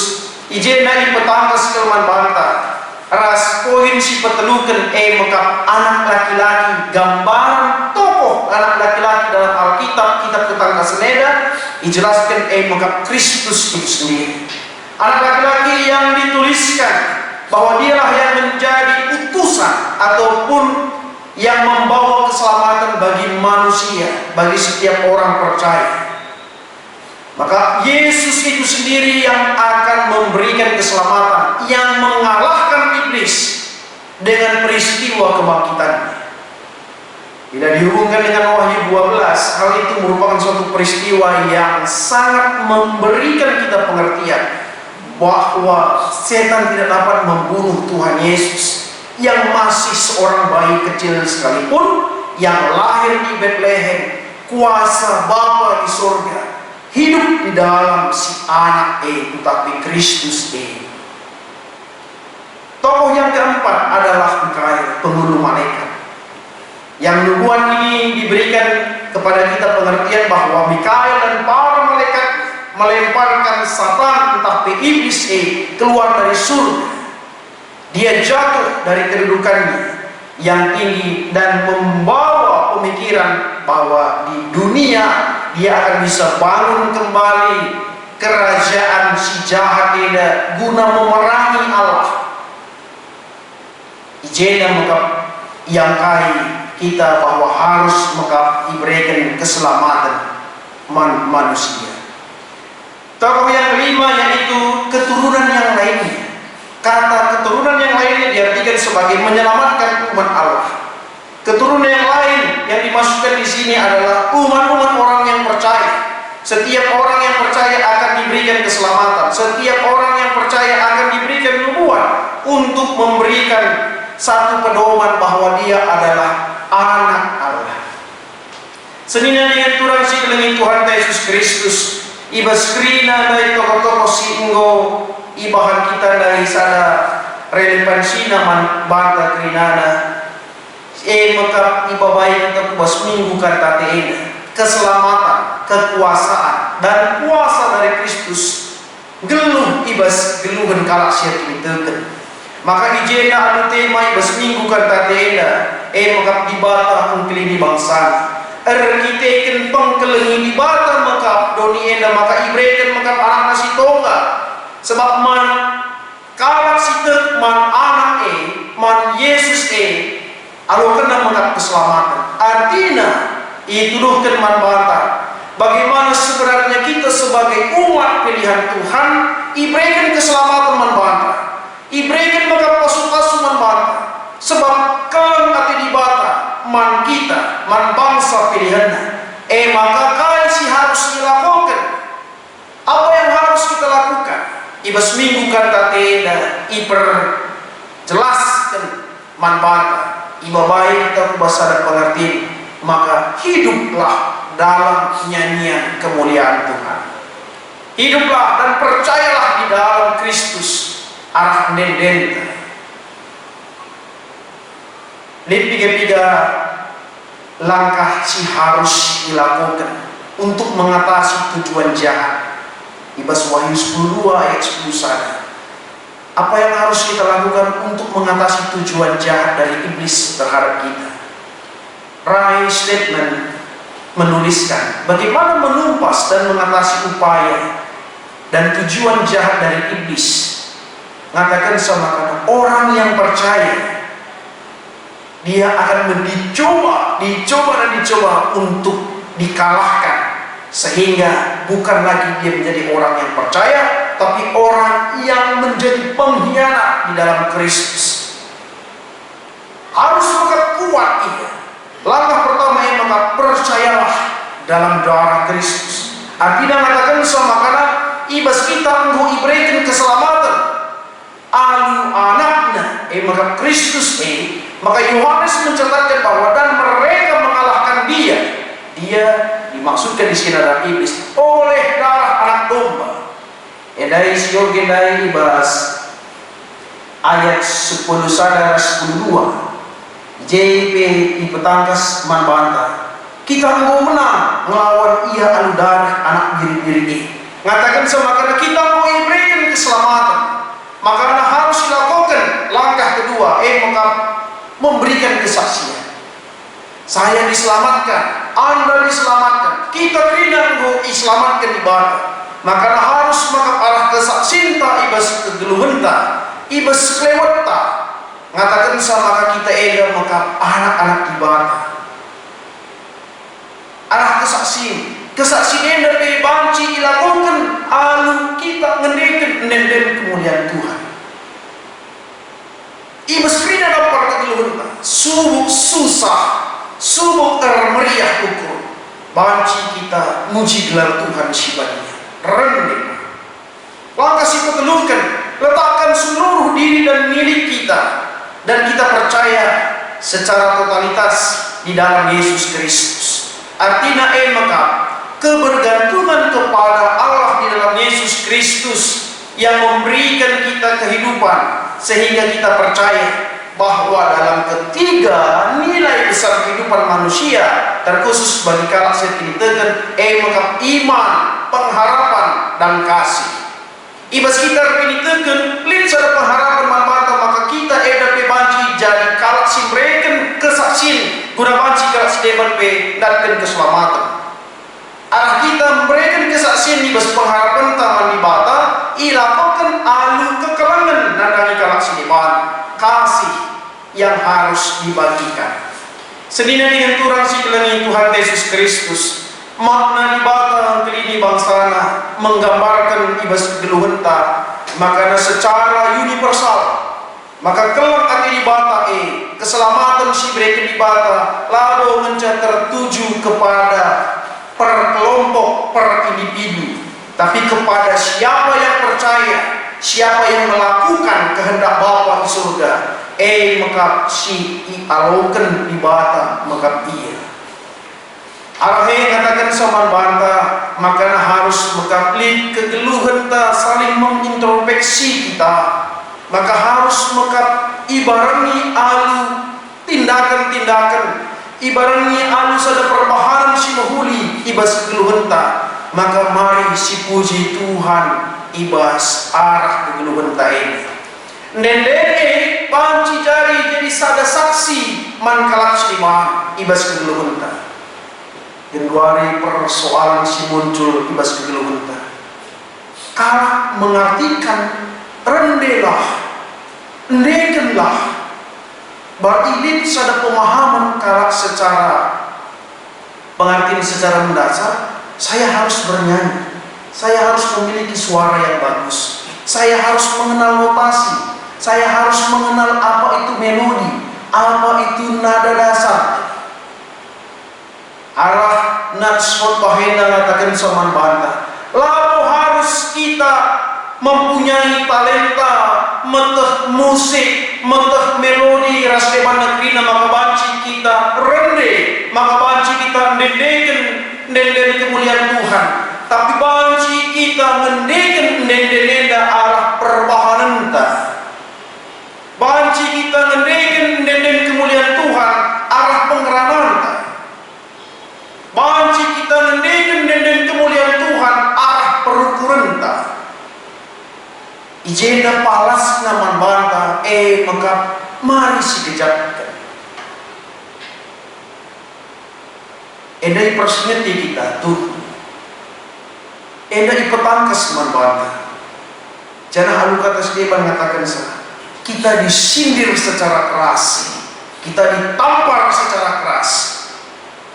ijena di petangkas kelman banta. Ras poin si petelukan mekap anak laki-laki, gambaran tokoh anak laki-laki dalam Alkitab, kitab Tetangga Seneda, dijelaskan mekap Kristus itu sendiri. Anak laki-laki yang dituliskan bahwa dialah yang menjadi utusan ataupun yang membawa keselamatan bagi manusia, bagi setiap orang percaya. Maka Yesus itu sendiri yang akan memberikan keselamatan, yang mengalahkan iblis dengan peristiwa kebangkitannya. Bila dihubungkan dengan Wahyu 12, hal itu merupakan suatu peristiwa yang sangat memberikan kita pengertian bahwa setan tidak dapat membunuh Tuhan Yesus yang masih seorang bayi kecil sekalipun, yang lahir di Bethlehem, kuasa Bapa di surga, hidup di dalam si anak tetapi Kristus Tokoh yang keempat adalah Mikael, penghulu malaikat. Yang nubuatan ini diberikan kepada kita pengertian bahwa Mikael dan para malaikat melemparkan Satan tetapi iblis keluar dari surga. Dia jatuh dari kedudukannya yang tinggi dan membawa pemikiran bahwa di dunia dia akan bisa bangun kembali kerajaan si jahat ini guna memerangi Allah. Ijena mengap yang kai kita bahwa harus mengap diberikan keselamatan manusia. Tokoh yang kelima yaitu keturunan yang lainnya. Kata keturunan yang lainnya diartikan sebagai menyelamatkan umat Allah. Keturunan yang lain yang dimasukkan di sini adalah umat-umat orang yang percaya. Setiap orang yang percaya akan diberikan keselamatan. Setiap orang yang percaya akan diberikan nubuat untuk memberikan satu pedoman bahwa dia adalah anak Allah. Senina dengan Tuhan si kelengin Tuhan Yesus Kristus, iba skrina dari tokoh-tokoh singgo, ibahan kita dari sana relevansina man banta krinana. Maka ibabayin kita kubas minggu kata teena, keselamatan, kekuasaan dan kuasa dari Kristus geluh ibas geluhan kalak siat miteken. Maka ijena anu tema ibas minggu kata teena, maka dibata kungkili di bangsa erkiteken pengkelengi dibata maka doni enda maka ibreken maka anak nasi tonga sebab man kalak sitek man anak man Yesus alo kena mengat keselamatan. Artinya ituduhkan manbata bagaimana sebenarnya kita sebagai umat pilihan Tuhan iberikan keselamatan manbata, iberikan maka pasu-pasu manbata, sebab kalau nanti dibata man kita, man bangsa pilihannya maka kalian sih harus dilakukan apa yang harus kita lakukan. Ibas minggu kata tena iper jelaskan manbata iba baik kita bahasa pengertian, maka hiduplah dalam nyanyian kemuliaan Tuhan. Hiduplah dan percayalah di dalam Kristus arah nendenta. Lipiga-piga langkah si harus dilakukan untuk mengatasi tujuan jahat. Ibas Wahyu 10:2 ayat 10 sana. Apa yang harus kita lakukan untuk mengatasi tujuan jahat dari iblis terhadap kita? Ray Statement menuliskan bagaimana menumpas dan mengatasi upaya dan tujuan jahat dari iblis. Mengatakan sama orang yang percaya, dia akan dicoba untuk dikalahkan, sehingga bukan lagi dia menjadi orang yang percaya, tapi orang yang menjadi pengkhianat di dalam Kristus. Harus kuat ia. Langkah pertama yang maka percayalah dalam darah Kristus. Artinya mengatakan sama karena ibas kita engkau iberikan keselamatan. Alu anaknya, maka Kristus maka Yohanes mencatatkan bahwa dan mereka mengalahkan dia. Dia dimaksudkan di sini adalah iblis oleh darah anak domba. Dari siogen dari ibas ayat 10 sadar 10:2. JP di petangkas manbanta. Kita mau menang melawan ia alu darah anak diri-diri. Ngatakan sama karena kita mau memberikan keselamatan, maka harus dilakukan langkah kedua, maka memberikan kesaksian. Saya diselamatkan, Anda diselamatkan, kita tidak mau diselamatkan ibadah. Maka harus arah kesaksian ibas kegeluhenta, ibas kelewata. Ngatakan sama kita maka anak-anak ibadah. Arah kesaksian dari banci dilakukan alu kita ngendekan nenden kemuliaan Tuhan. Ibas rina dapat kegeluhenta, subuk susah, subuk meriah ukur. Banci kita muji gelar Tuhan sibadinya. Rendah. Langkah si kegeluhkan, letakkan seluruh diri dan milik kita. Dan kita percaya secara totalitas di dalam Yesus Kristus. Artinya maka kebergantungan kepada Allah di dalam Yesus Kristus yang memberikan kita kehidupan, sehingga kita percaya bahwa dalam ketiga nilai besar kehidupan manusia, terkhusus bagi kalak setintekan maka iman, pengharapan, dan kasih. Ibas kita ini tekan lin sada pengharapan mata, maka kita banci jadi kalak si mereka kesaksin guna banci kalak si depan datkan keselamatan. Arah kita memberikan kesaksian ibas pengharapan taman di bata ilakukan alu kekelangan nandangi kalak si depan kasih yang harus dibagikan. Senina dengan turang si kelengi Tuhan Yesus Kristus, makna di bata kelini bangsana menggambarkan ibas kegeluhenta, makanya secara universal. Maka kelak hati di bata keselamatan si mereka di bata lalu menjadi tertuju kepada per kelompok, per individu, tapi kepada siapa yang percaya, siapa yang melakukan kehendak Bapa di surga, maka si aloken di bata maka ia. Arhe katakan sama banta, maka harus mengaplik kegeluhan ta saling mengintrospeksi kita. Maka harus ibarangi alu tindakan-tindakan, ibarangi alu sada perbaharan si mahuli ibas kegeluhenta. Maka mari si puji Tuhan ibas arah kegeluhenta ini. Nendene panci jari jadi sada saksi man kalak siman ibas kegeluhenta. Genduari persoalan si muncul ibas kegeluhenta. Kalak mengartikan rendelah, ndekenlah. Berarti ini ada pemahaman kalak secara pengertian secara mendasar. Saya harus bernyanyi, saya harus memiliki suara yang bagus, saya harus mengenal notasi, saya harus mengenal apa itu melodi, apa itu nada dasar. Arah natsfot bahena ngatakan soman banta. Lalu harus kita mempunyai talenta meteh musik, meteh melodi rasdeban negeri maka banci kita rende, maka banci kita nenden kemuliaan Tuhan. Tapi banci kita nenden nenda arah perbahananta. Banci kita nenden kemuliaan Tuhan arah pengerananta. Banci kita nenden kemuliaan Tuhan arah perukuranta. Ijenda palas naman banta, maka mari si kejapkan. Endai persmeti kita tuh. Endai petangkas man banta. Jangan alu kata sedih mengatakan sana. Kita disindir secara keras, kita ditampar secara keras,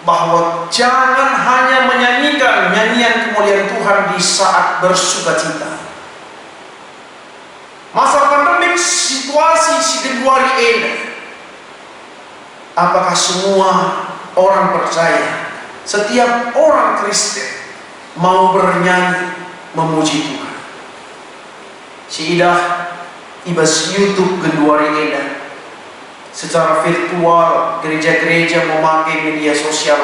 bahwa jangan hanya menyanyikan nyanyian kemuliaan Tuhan di saat bersuka cita. Masa pandemik situasi si Februari ini, apakah semua orang percaya, setiap orang Kristen mau bernyanyi memuji Tuhan? Si idah ibas YouTube Genduari Eda secara virtual, gereja-gereja memakai media sosial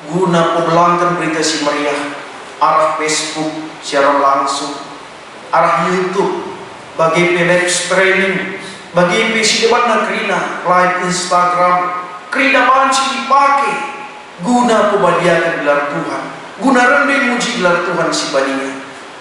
guna membelangkan berita si meriah, arah Facebook secara langsung, arah YouTube bagi live streaming, bagi si depan kerina live Instagram, kerina banci dipakai guna pembadiakan gelar Tuhan, guna rendai muji gelar Tuhan si badinya.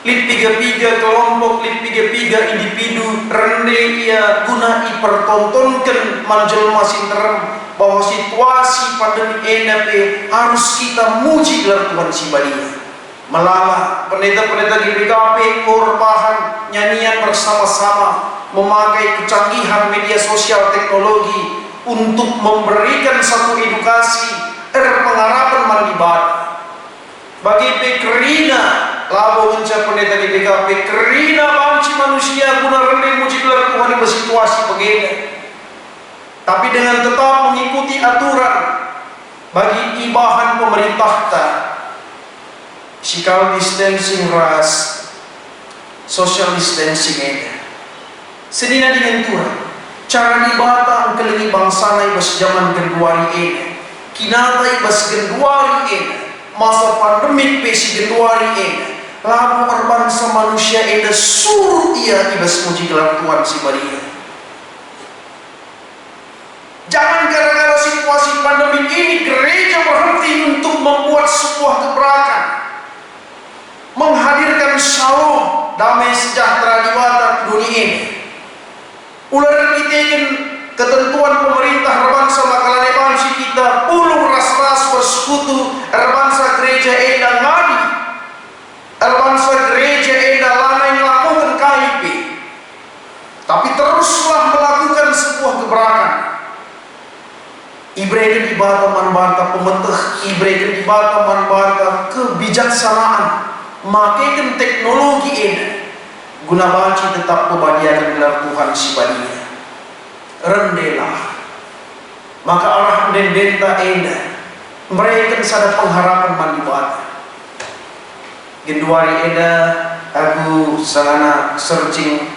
Lip piga-piga kelompok, lip piga-piga individu rendai ia guna dipertontonkan manjelma sinterem bahwa situasi pandemi ini harus kita muji gelar Tuhan si badinya. Melala pendeta-pendeta di BKP korbahan nyanyian bersama-sama memakai kecanggihan media sosial teknologi untuk memberikan satu edukasi pengharapan mandibat bagi pekerina labo mencap pendeta di BKP kerina banci manusia guna rendai muji gelar Tuhan di situasi begini, tapi dengan tetap mengikuti aturan bagi ibahan pemerintah physical distancing ras, social distancing ini. Sedina dengan Tuhan, cara ibadah ang kelingi bangsa na ibas zaman Genduari ini, kinata ibas Genduari ini, masa pandemik pesi Genduari ini, lalu berbangsa manusia ini suruh ia ibas muji gelar Tuhan si Maria. Jangan gara-gara situasi pandemik ini gereja berhenti untuk membuat sebuah gebrakan, menghadirkan shalom, damai sejahtera di watak dunia ini. Ular ditekan ketentuan pemerintah rebangsa makalan ebansi kita puluh ras-ras bersekutu rebangsa gereja eda ngadi, rebangsa gereja eda lana yang lakukan KIP, tapi teruslah melakukan sebuah gebrakan. Ibrahim di bata manbanta pemeteh, Ibrahim di bata manbanta kebijaksanaan, makaikan teknologi ini guna banci tetap pembadiakan gelar Tuhan si badinya. Rendelah maka arah dendenta eda mereka sada pengharapan mandibat. Genduari eda aku sangana searching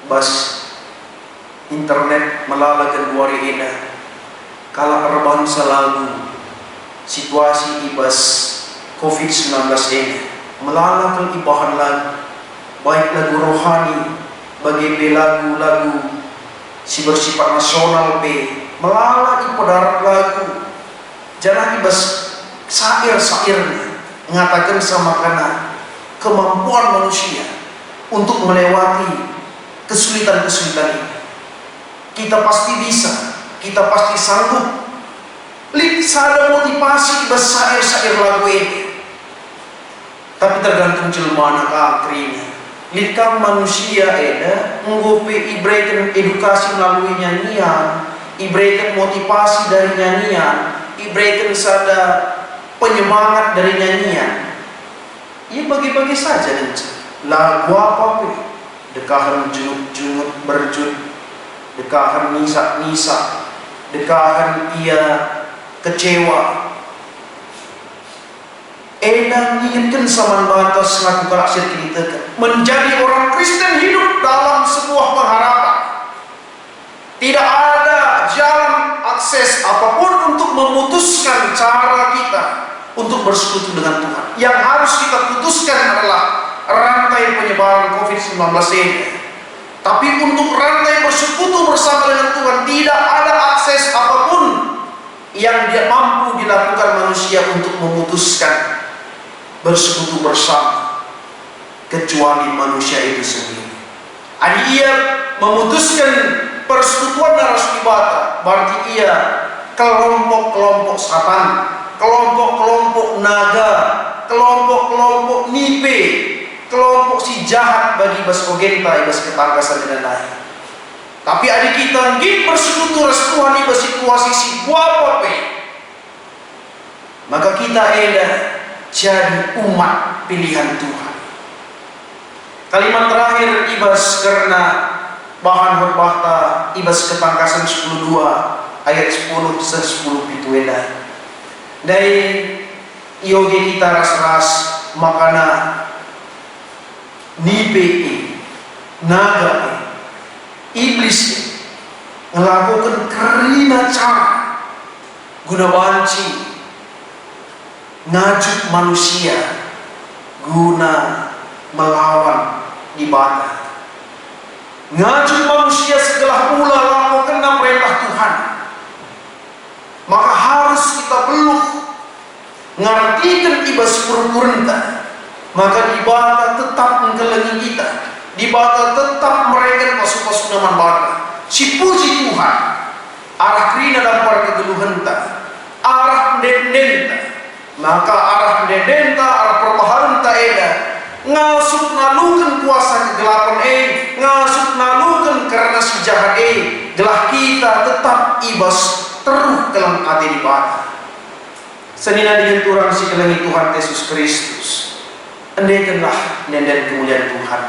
bas internet melala Genduari eda kala erbangsa lagu situasi ibas COVID-19 ini melala ibahan lagu, baik lagu rohani bagi lagu-lagu si bersifat nasional melala di pedarat lagu jangan ibas sair-sairnya mengatakan sama karena kemampuan manusia untuk melewati kesulitan-kesulitan ini. Kita pasti bisa, kita pasti sanggup. Ada motivasi ibas sair-sair lagu ini, tapi tergantung jelma anak angkrinya. Likam manusia eda nggope ibrekan edukasi melalui nyanyian, ibrekan motivasi dari nyanyian, ibrekan sada penyemangat dari nyanyian. Ya bagi-bagi saja nanti. Lagu apa dekahan junut berjut, dekahan nisak-nisak, dekahan ia kecewa. Eda inginkan sama batas ngaku kalaksir kita menjadi orang Kristen hidup dalam sebuah pengharapan. Tidak ada jalan akses apapun untuk memutuskan cara kita untuk bersekutu dengan Tuhan. Yang harus kita putuskan adalah rantai penyebaran COVID-19 ini. Tapi untuk rantai bersekutu bersama dengan Tuhan tidak ada akses apapun yang dia mampu dilakukan manusia untuk memutuskan bersekutu bersama. kecuali manusia itu sendiri. Adi ia memutuskan persekutuan narasi bata, berarti ia kelompok-kelompok satan, kelompok-kelompok naga, kelompok-kelompok nipe, kelompok si jahat bagi bas ogenta ibas ketangkasan dan lain. Tapi adik kita ngin bersekutu restuhan ibas situasi si buapa pe, maka kita eda jadi umat pilihan Tuhan. Kalimat terakhir ibas karena bahan berbahta ibas ketangkasan 10:2 ayat 10 se 10 itu eda. Dari ioge kita ras-ras makana nipe naga iblis melakukan kerina cara guna banci ngajuk manusia guna melawan ibadah, ngajuk manusia segala pula lakukan perintah Tuhan. Maka harus kita belum ngartikan ibas purpurenta, maka ibadah tetap menggelengi kita, ibadah tetap mereka pasu-pasu naman bata. Si puji Tuhan arah krina dan para kegeluhenta, arah dendenta, maka arah dendenta arah perbaharenta eda ngasuk nalukan kuasa kegelapan ngasuk nalukan karena si jahat gelah kita tetap ibas teruh kelam hati di bata. Senina dihenturan si kelengi Tuhan Yesus Kristus, andaikanlah nenden kemuliaan Tuhan.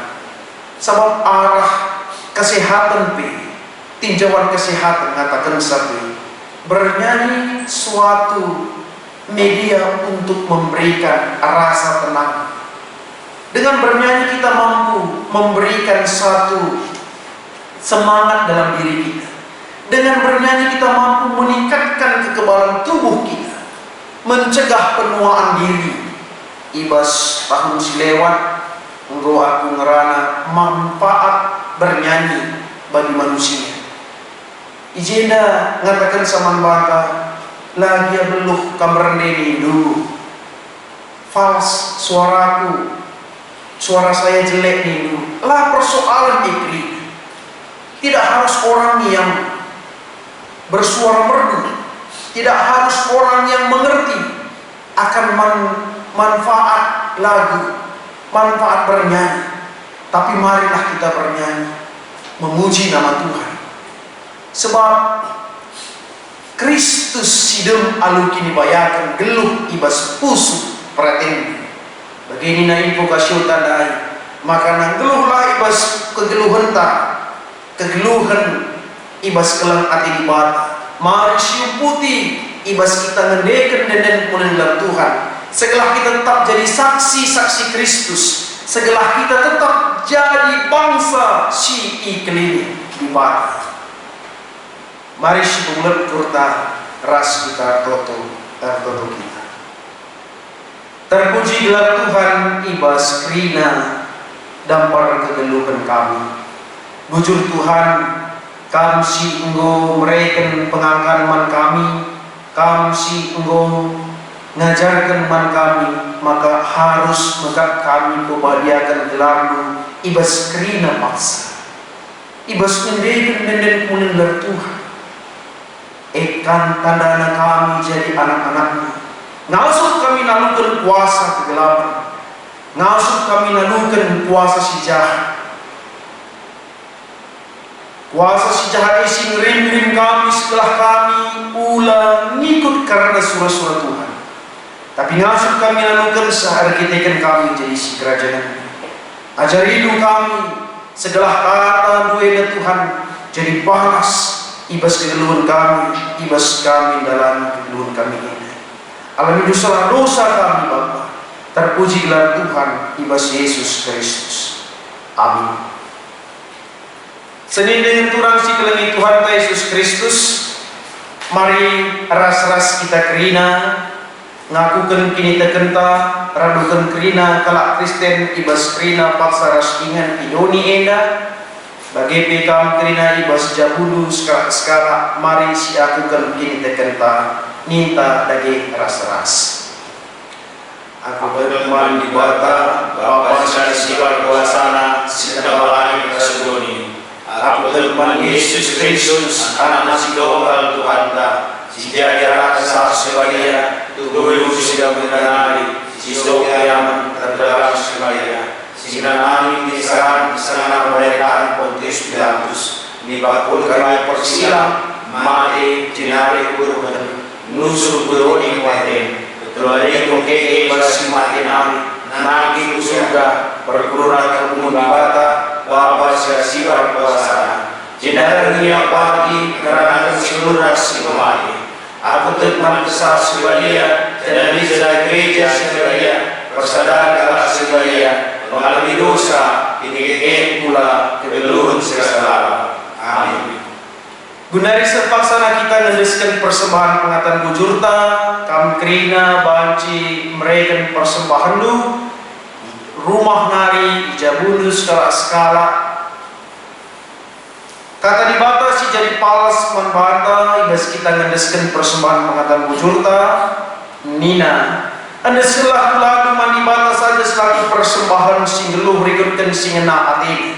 Sebab arah kesehatan tinjauan kesehatan katakan sapi bernyanyi suatu media untuk memberikan rasa tenang. Dengan bernyanyi kita mampu memberikan satu semangat dalam diri kita. Dengan bernyanyi kita mampu meningkatkan kekebalan tubuh kita, mencegah penuaan diri. Ibas tahun silewat engkau aku ngerana manfaat bernyanyi bagi manusia. Ijenda ngatakan sama bata lagi ya beluh kamar neni dulu fals suaraku, suara saya jelek nih dulu lah persoalan ikri. Tidak harus orang yang bersuara merdu, tidak harus orang yang mengerti akan manfaat lagu, manfaat bernyanyi. Tapi marilah kita bernyanyi memuji nama Tuhan. Sebab Kristus sidem alu kini bayakan geluh ibas pusu praten. Begini na info kasih tandai. Maka nang geluhlah ibas kegeluhan kegeluhan ibas kelang ati dibat. Mari siu putih ibas kita ngendeken denden punen dalam Tuhan. Setelah kita tetap jadi saksi-saksi Kristus, setelah kita tetap jadi bangsa si iklim dibat. Mari si pengulet kurta ras kita toto kita. Terpuji gelar Tuhan ibas krina dampar kegeluhan kami. Bujur Tuhan kami si enggo mereken pengangkan man kami si enggo ngajarkan man kami, maka harus maka kami kebadiakan gelarmu ibas krina paksa. Ibas ngendeken nenden kunin gelar Tuhan. Ekan tandana kami jadi anak-anakmu. Ngasuh kami nalukan kuasa kegelapan, ngasuh kami nalukan kuasa si jahat. Kuasa si jahat isi ngerim-ngerim kami setelah kami ulang ngikut karena surah-surah Tuhan. Tapi ngasuh kami nalukan sehargitekan kami jadi si kerajaan. Ajari hidup kami segala kata duena Tuhan jadi balas ibas kegeluhan kami, ibas kami dalam kegeluhan kami ini. Alami dosa kami Bapa. Terpuji gelar Tuhan ibas Yesus Kristus. Amin. Senin dengan turang si kelengi Tuhan Yesus Kristus. Mari ras-ras kita kerina ngakukan kini tekenta radukan kerina kalak Kristen ibas kerina paksa ras ingan idoni enda. Bagi pekam kerina ibas jabulu sekarang mari si aku kan kini tekenta minta daging ras-ras. Aku teman di bata Bapa Sang Sibar Kuasana Sitabalani Kasugoni. Aku teman Yesus Kristus anak si Tunggal Tuhan ta si jaya rasa sebadia tubuh sudah mengenali si Sokiaman terdalam sebadia si nanami disaran sana pemerintahan Pontius Pilatus di bakul kami persilam mati jenari kurban nusur beroni waten keluarga keke masih mati nagi surga perguruan umum bata Bapa Sang Sibar Kuasana jenarnya pagi karena seluruh kemati. Aku teman besar sebalia dan bisa gereja sebalia persadaran kelas sebalia mengalami dosa ini pula kebeluhan segala. Amin. Gunari serpaksana kita ngendeskan persembahan pengatan bujurta, kam kerina banci mereka persembahan lu, rumah nari jabunus skala. Kata di bata si jadi palas manbata ibas kita ngendeskan persembahan pengatan bujurta, Nina. Anda selah lagu mandi bata saja selaku persembahan singgeluh rikutkan singena hati.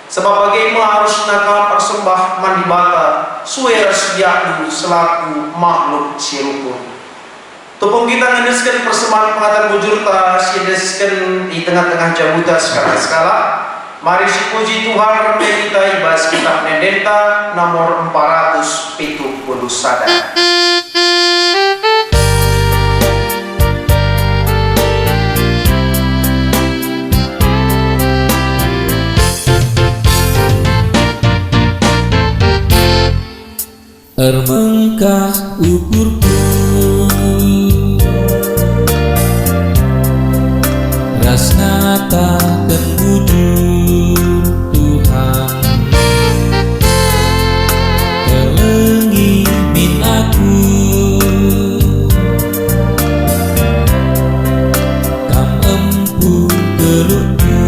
Sebab bagaimana harus nakal persembah mandi bata suara sediaku selaku makhluk sirupun. Tupung kita ngendeskan persembahan pengatan bujurta si ngendeskan di tengah-tengah jabuta skala. Mari si puji Tuhan remeh kita ibas kitab Nedenta nomor 470 sadar. Ermengkah ukurku rasnata kebujur Tuhan terlenggi min aku kam empu geluhku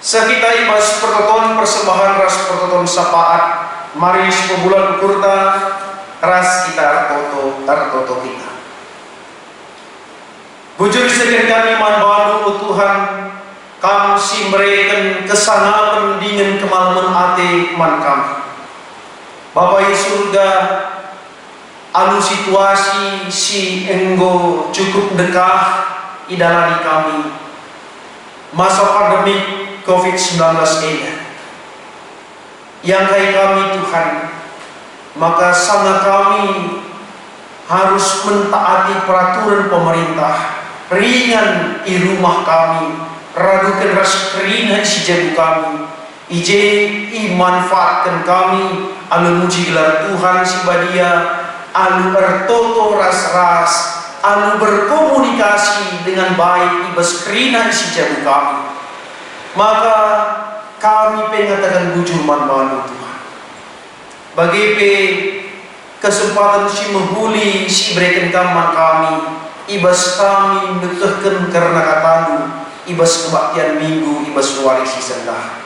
Sekita ibas pertoton persembahan ras pertoton sapaat mari sebulan kurta ras kita tertoto kita. Bujur sekian kami manbalu Tuhan kam si mereken kesana dengan kemalaman ate man kami. Bapa di surga anu situasi si enggo cukup dekah idalani kami masa pandemi COVID-19 ini yang kayak kami Tuhan, maka sangat kami harus mentaati peraturan pemerintah ringan di rumah kami radukan ras keringan si jago kami ije manfaatkan kami alu muji gelar Tuhan si badia alu bertoto ras-ras alu berkomunikasi dengan baik ibas keringan si jago kami. Maka kami pengatakan bujur manbalu Tuhan. Bagi kesempatan si menghuli si berikan kaman kami, ibas kami nekehkan karena katamu, ibas kebaktian minggu, ibas waris si sendah.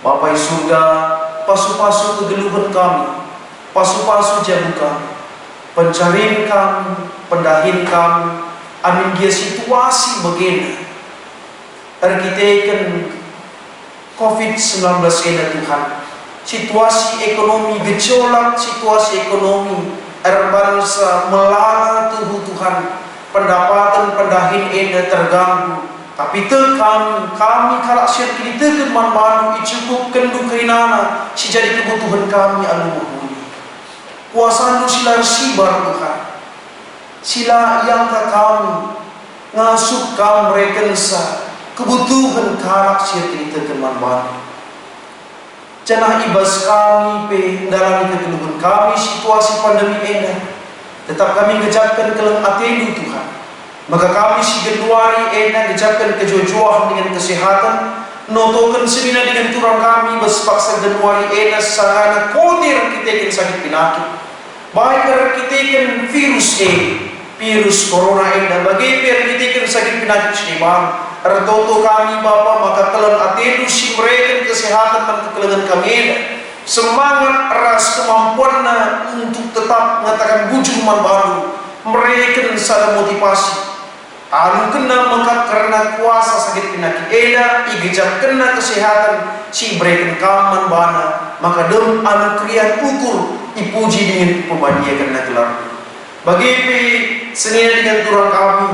Bapak di surga, pasu-pasu kegeluhan kami, pasu-pasu jamu kami, pencarian kami, pendahin kami, amin dia situasi begini. Arkiteken COVID-19 ini Tuhan. Situasi ekonomi gejolak, situasi ekonomi bangsa melala Tuhan. Pendapatan pendahin ini terganggu. Tapi kami kalak siap kini tekan manbalu icukup kendu kerinana si jadi kebutuhan kami anu mahuli. Kuasa anu sila sibar Tuhan. Sila yang ke kami ngasup kami rekensa kebutuhan kalak siap kini tekan manbalu. Janah ibas kami pe dalam kekeluhan kami situasi pandemi ini. Tetap kami ngejapkan keleng atendu Tuhan. Maka kami si Januari enak dicapkan kejojohan dengan kesehatan, notokan semina dengan turang kami berpaksa Januari enak sarana kodir kita ikan sakit penyakit. Baik kita ikan virus corona enak bagi kita ikan sakit penyakit sebang. Ertoto kami Bapa maka kalian atendu si mereka kesehatan dan kekelengan kami enak. Semangat ras kemampuan untuk tetap mengatakan bujung baru mereka sada motivasi. Anu kena mengkat karena kuasa sakit penyakit eda, igejak kena kesehatan si berikan kaman bana, maka dem anu krian ukur ipuji dengan pembandingan kena gelar. Bagi senina dengan turang kami,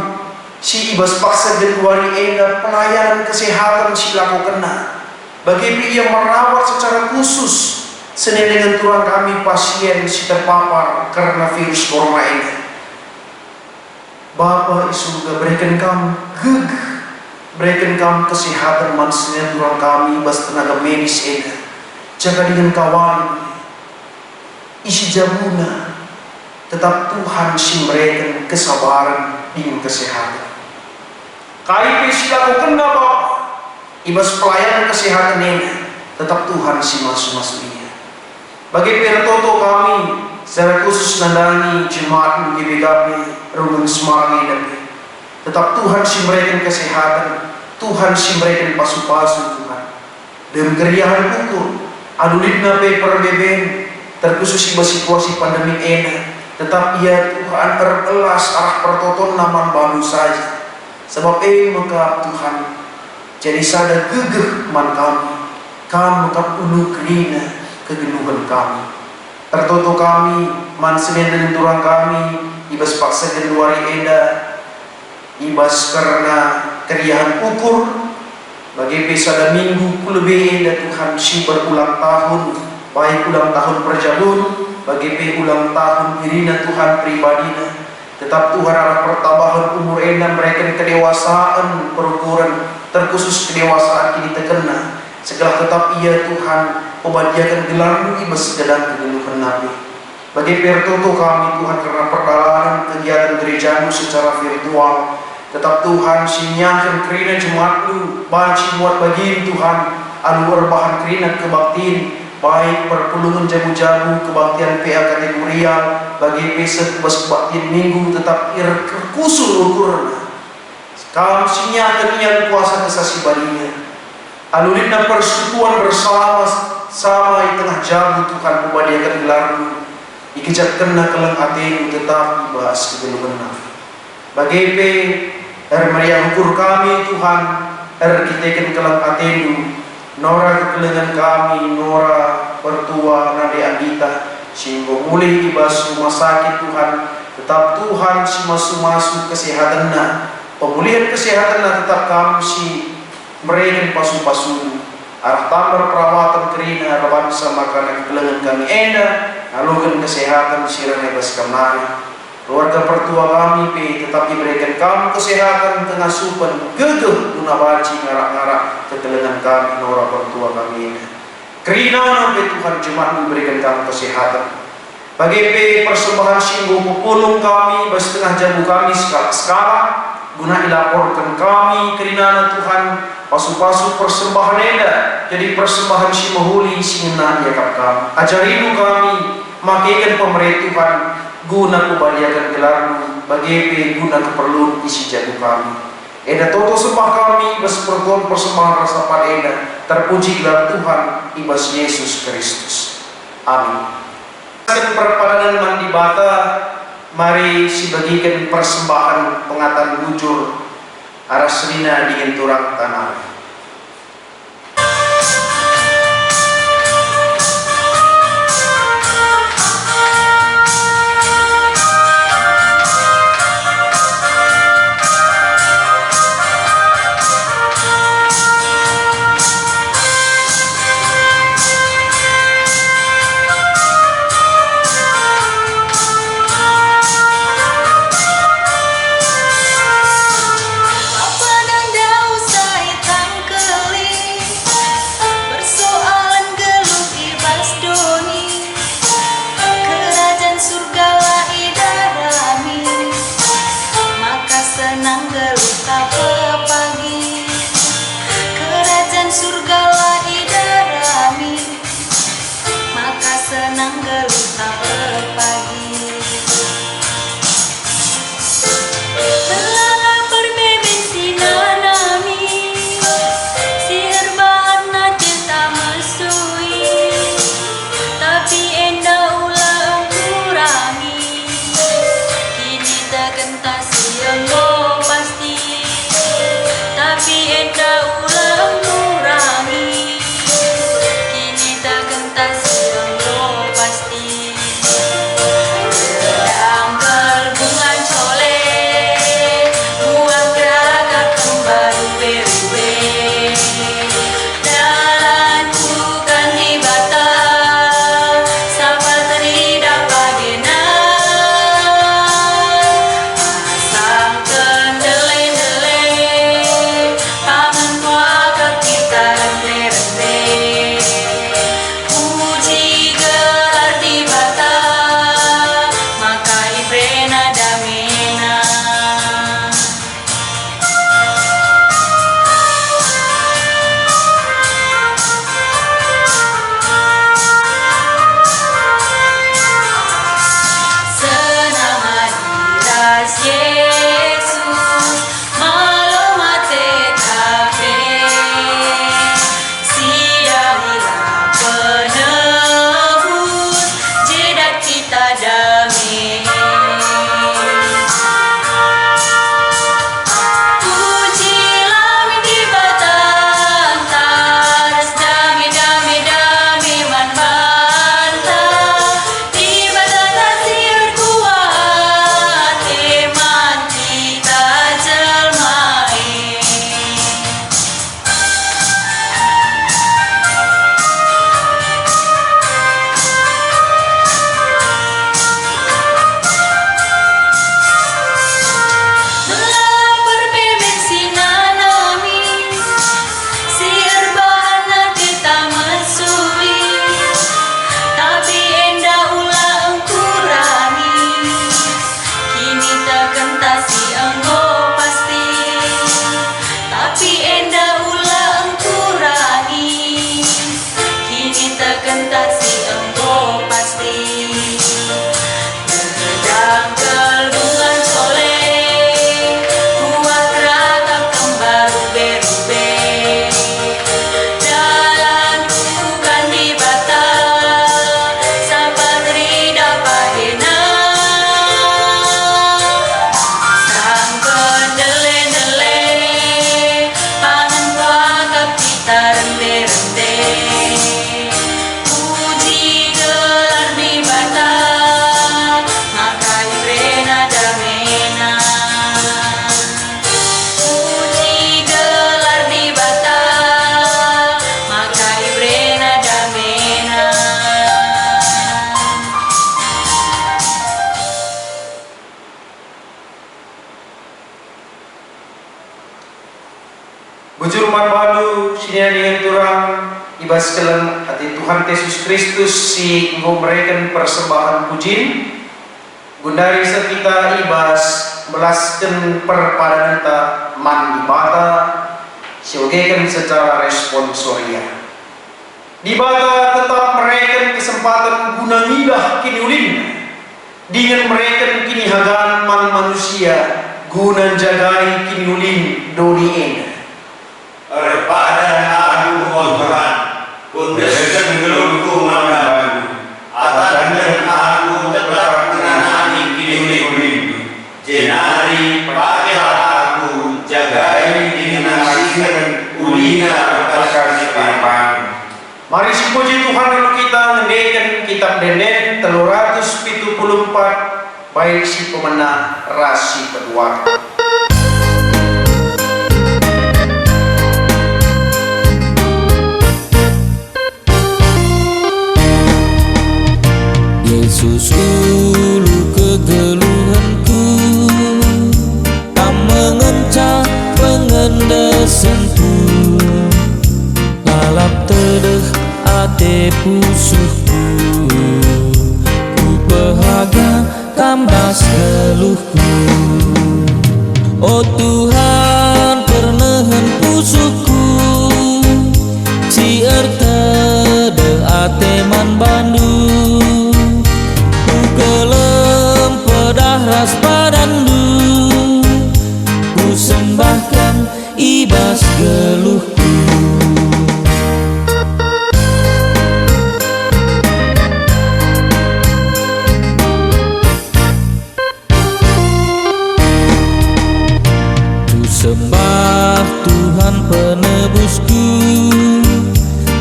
si ibas paksa Januari eda pelayanan kesehatan si laku kena. Bagi ia merawat secara khusus senina dengan turang kami pasien si terpapar karena virus corona ini. Bapa di surga berikan kamu berikan kamu kesehatan manusia turang kami bas tenaga medis ini jaga dengan kawan isi jabuna tetap Tuhan si berikan kesabaran dengan kesehatan KIP silaku kena Bapak ibas pelayanan kesehatan ini tetap Tuhan si masuk-masuknya bagi pertoto kami secara khusus nandani jemaat GBKP Rumun Semarang ini tetap Tuhan si berikan kesehatan Tuhan si berikan pasu-pasu Tuhan dan keriahan ukur adulitna paper beben terkhusus situasi pandemi ini tetap ia Tuhan terbelas arah pertoton naman baru saja sebab maka Tuhan jadi sadar gegeh man kami maka ulu kerina kegeluhan kami tertutup kami man senin dan turang kami ibas paksa Januari enda ibas karena keriahan ukur bagi pesada minggu lebih enda Tuhan si berulang tahun baik ulang tahun perjabun bagi ulang tahun dirina Tuhan pribadina tetap Tuhan arah pertambahan umur enda mereka kedewasaan perukuran terkhusus kedewasaan kini terkena segala tetap ia Tuhan membadiakan gelarmu ibas sedang kegeluhan Nabi bagi pertoto kami Tuhan karena perjalanan kegiatan gerejamu secara virtual tetap Tuhan sinyakan kerina jemaatmu banci buat bagi Tuhan aluar bahan kerina kebaktiin baik perpulungan jamu-jamu kebaktian PA kategorial bagi peset bas kebaktian minggu tetap kusul ukurna kami sinyakan yang kuasa kesasi badinya alulitna persekutuan bersama sama di tengah jamu Tuhan membadiakan gelarmu ikijak kena keleng atenu tetap ibas kegeluhan Nabi bagi Maria ukur kami Tuhan kita ikan keleng atenu Nora kekelengan kami Nora pertua Nade Andita sehingga mulai ibas rumah sakit Tuhan tetap Tuhan si masuk kesehatannya pemulihan kesehatannya tetap kami si mereka pasu-pasu arah tambah perawatan kerina bangsa makanan kekelengan kami enda lalukan kesehatan sirana bas kemari keluarga pertua kami tetap diberikan kamu kesehatan pengasupan gegeh guna baci ngarak-ngarak kekelengan kami nora pertua kami enda kerina sampai Tuhan jemaat memberikan kamu kesehatan bagi persembahan singgung pupulung kami bas tengah jamu kami skala guna dilaporkan kami kerina Tuhan pasu-pasu persembahan enda jadi persembahan si mahuli si menang yakap kami ajaridu kami makikan pemerintah guna kubadiakan gelarmu bagi guna keperluan isi jago kami enda toto sembah kami ibas pertuan persembahan rasa pada enda terpuji gelar Tuhan ibas Yesus Kristus amin perpadanan mandi bata mari si bagikan persembahan pengatan bujur arah selina dengan turang tanah Puji gelar di bata, maka ibrena damena. Puji gelar di bata, maka ibrena damena. Bujur manbalu sinia dengan turang ibas kelang hati Tuhan Yesus Kristus si engkau mereken persembahan pujin gundari sekita ibas belaskan perpadananta man ibata siogekan secara responsoria. Dibata tetap mereken kesempatan guna midah kini ulin dengan mereken kini hagan man manusia guna jagai kini ulin doni ena. Pada aku Tuhan, kundeskan gelungku mandaku, ataskan aku tetap kenanani kini jenari pakai aku jagai dengan nasihat ulina kasih papan. Mari puji Tuhan lalu kita ngendekan kitab Denden 374 baik si pemenang rasi kedua. Yesus ulu kegeluhanku, tak mengencah pengendesanku, lalap tedeh ate pusuhku, ku bahagia kamdas geluhku. Oh Tuhan pernehan pusuhku, si tede ate man bandu, kelem pedah ras padandu, ku sembahkan ibas geluhku. Ku sembah Tuhan penebusku,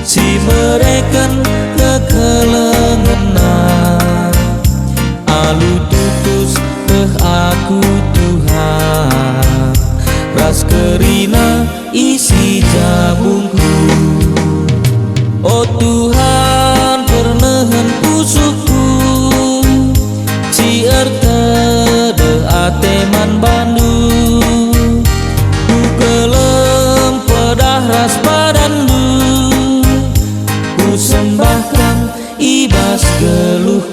si mereken kekelengenan, alu tutus teh aku Tuhan, ras kerina isi jabungku. Oh Tuhan pernehan pusuku, si tede ate man bandu, ku kelem pedah ras padandu, ku sembahkan ibas geluhku.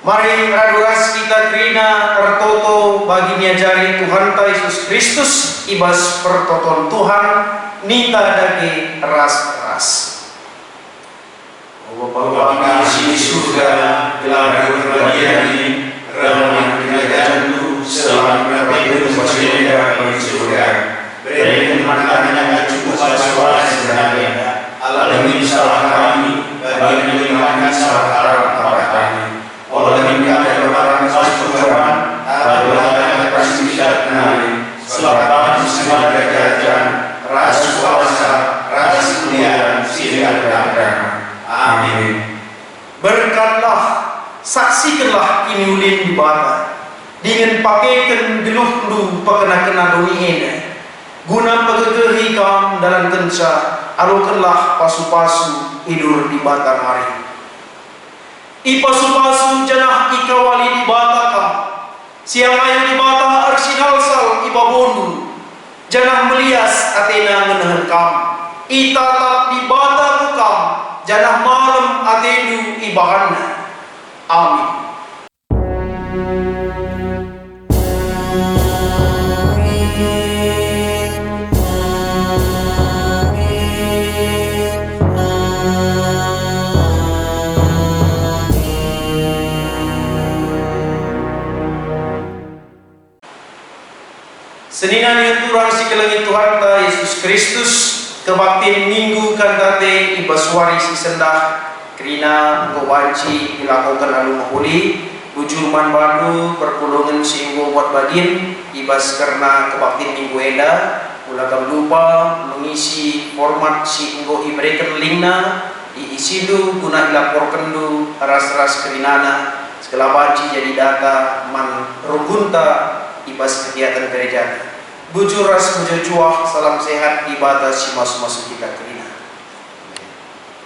Mari raduras kita kerina tertoto bagi niajari Tuhan Yesus Kristus ibas pertoton Tuhan nita dagi ras-ras. Bapa di surga, telah berbahagia ini, rahmat kerajaanmu selama berhidup bersenda di surga. Berikan makanan yang cukup sesuai sehari-hari. Alami salah kami, bagi makan salah kami. Oleh kami berbarang persoalan, adalah pasti syartnari, selamat segala kerajaan, rasa kuasa, rasa kemuliaan, silakan. Amin. Berkatlah, saksikanlah kini ulin di bata, dengan pakaikan geluh lu pakena-kena doni ena, guna pegegehi kam dalam kenca, alukanlah pasu-pasu hidur di bata mari. Ipasu-pasu janah ikawali di bata kam, siang ayam di bata arsinalsal ibabondu, janah melias atena menahan kam, itatap di bata kam, janah malam atenu ibahanna. Amin. Senina dengan turang si kelengit Tuhan ta Yesus Kristus kebakti minggu kan tate ibaswari si sendah kerina gobanci dilakukan alu mahuli bujur man badu perpulungan singgo buat badin ibas karena kebaktin minggu enda ulagam lupa mengisi format singgo iberikan linkna diisidu guna dilaporkan du ras-ras kerinana segala baci jadi data man rugunta ibas kegiatan gereja bujur ras bujur cuah salam sehat ibadah si masuk-masuk kita kerina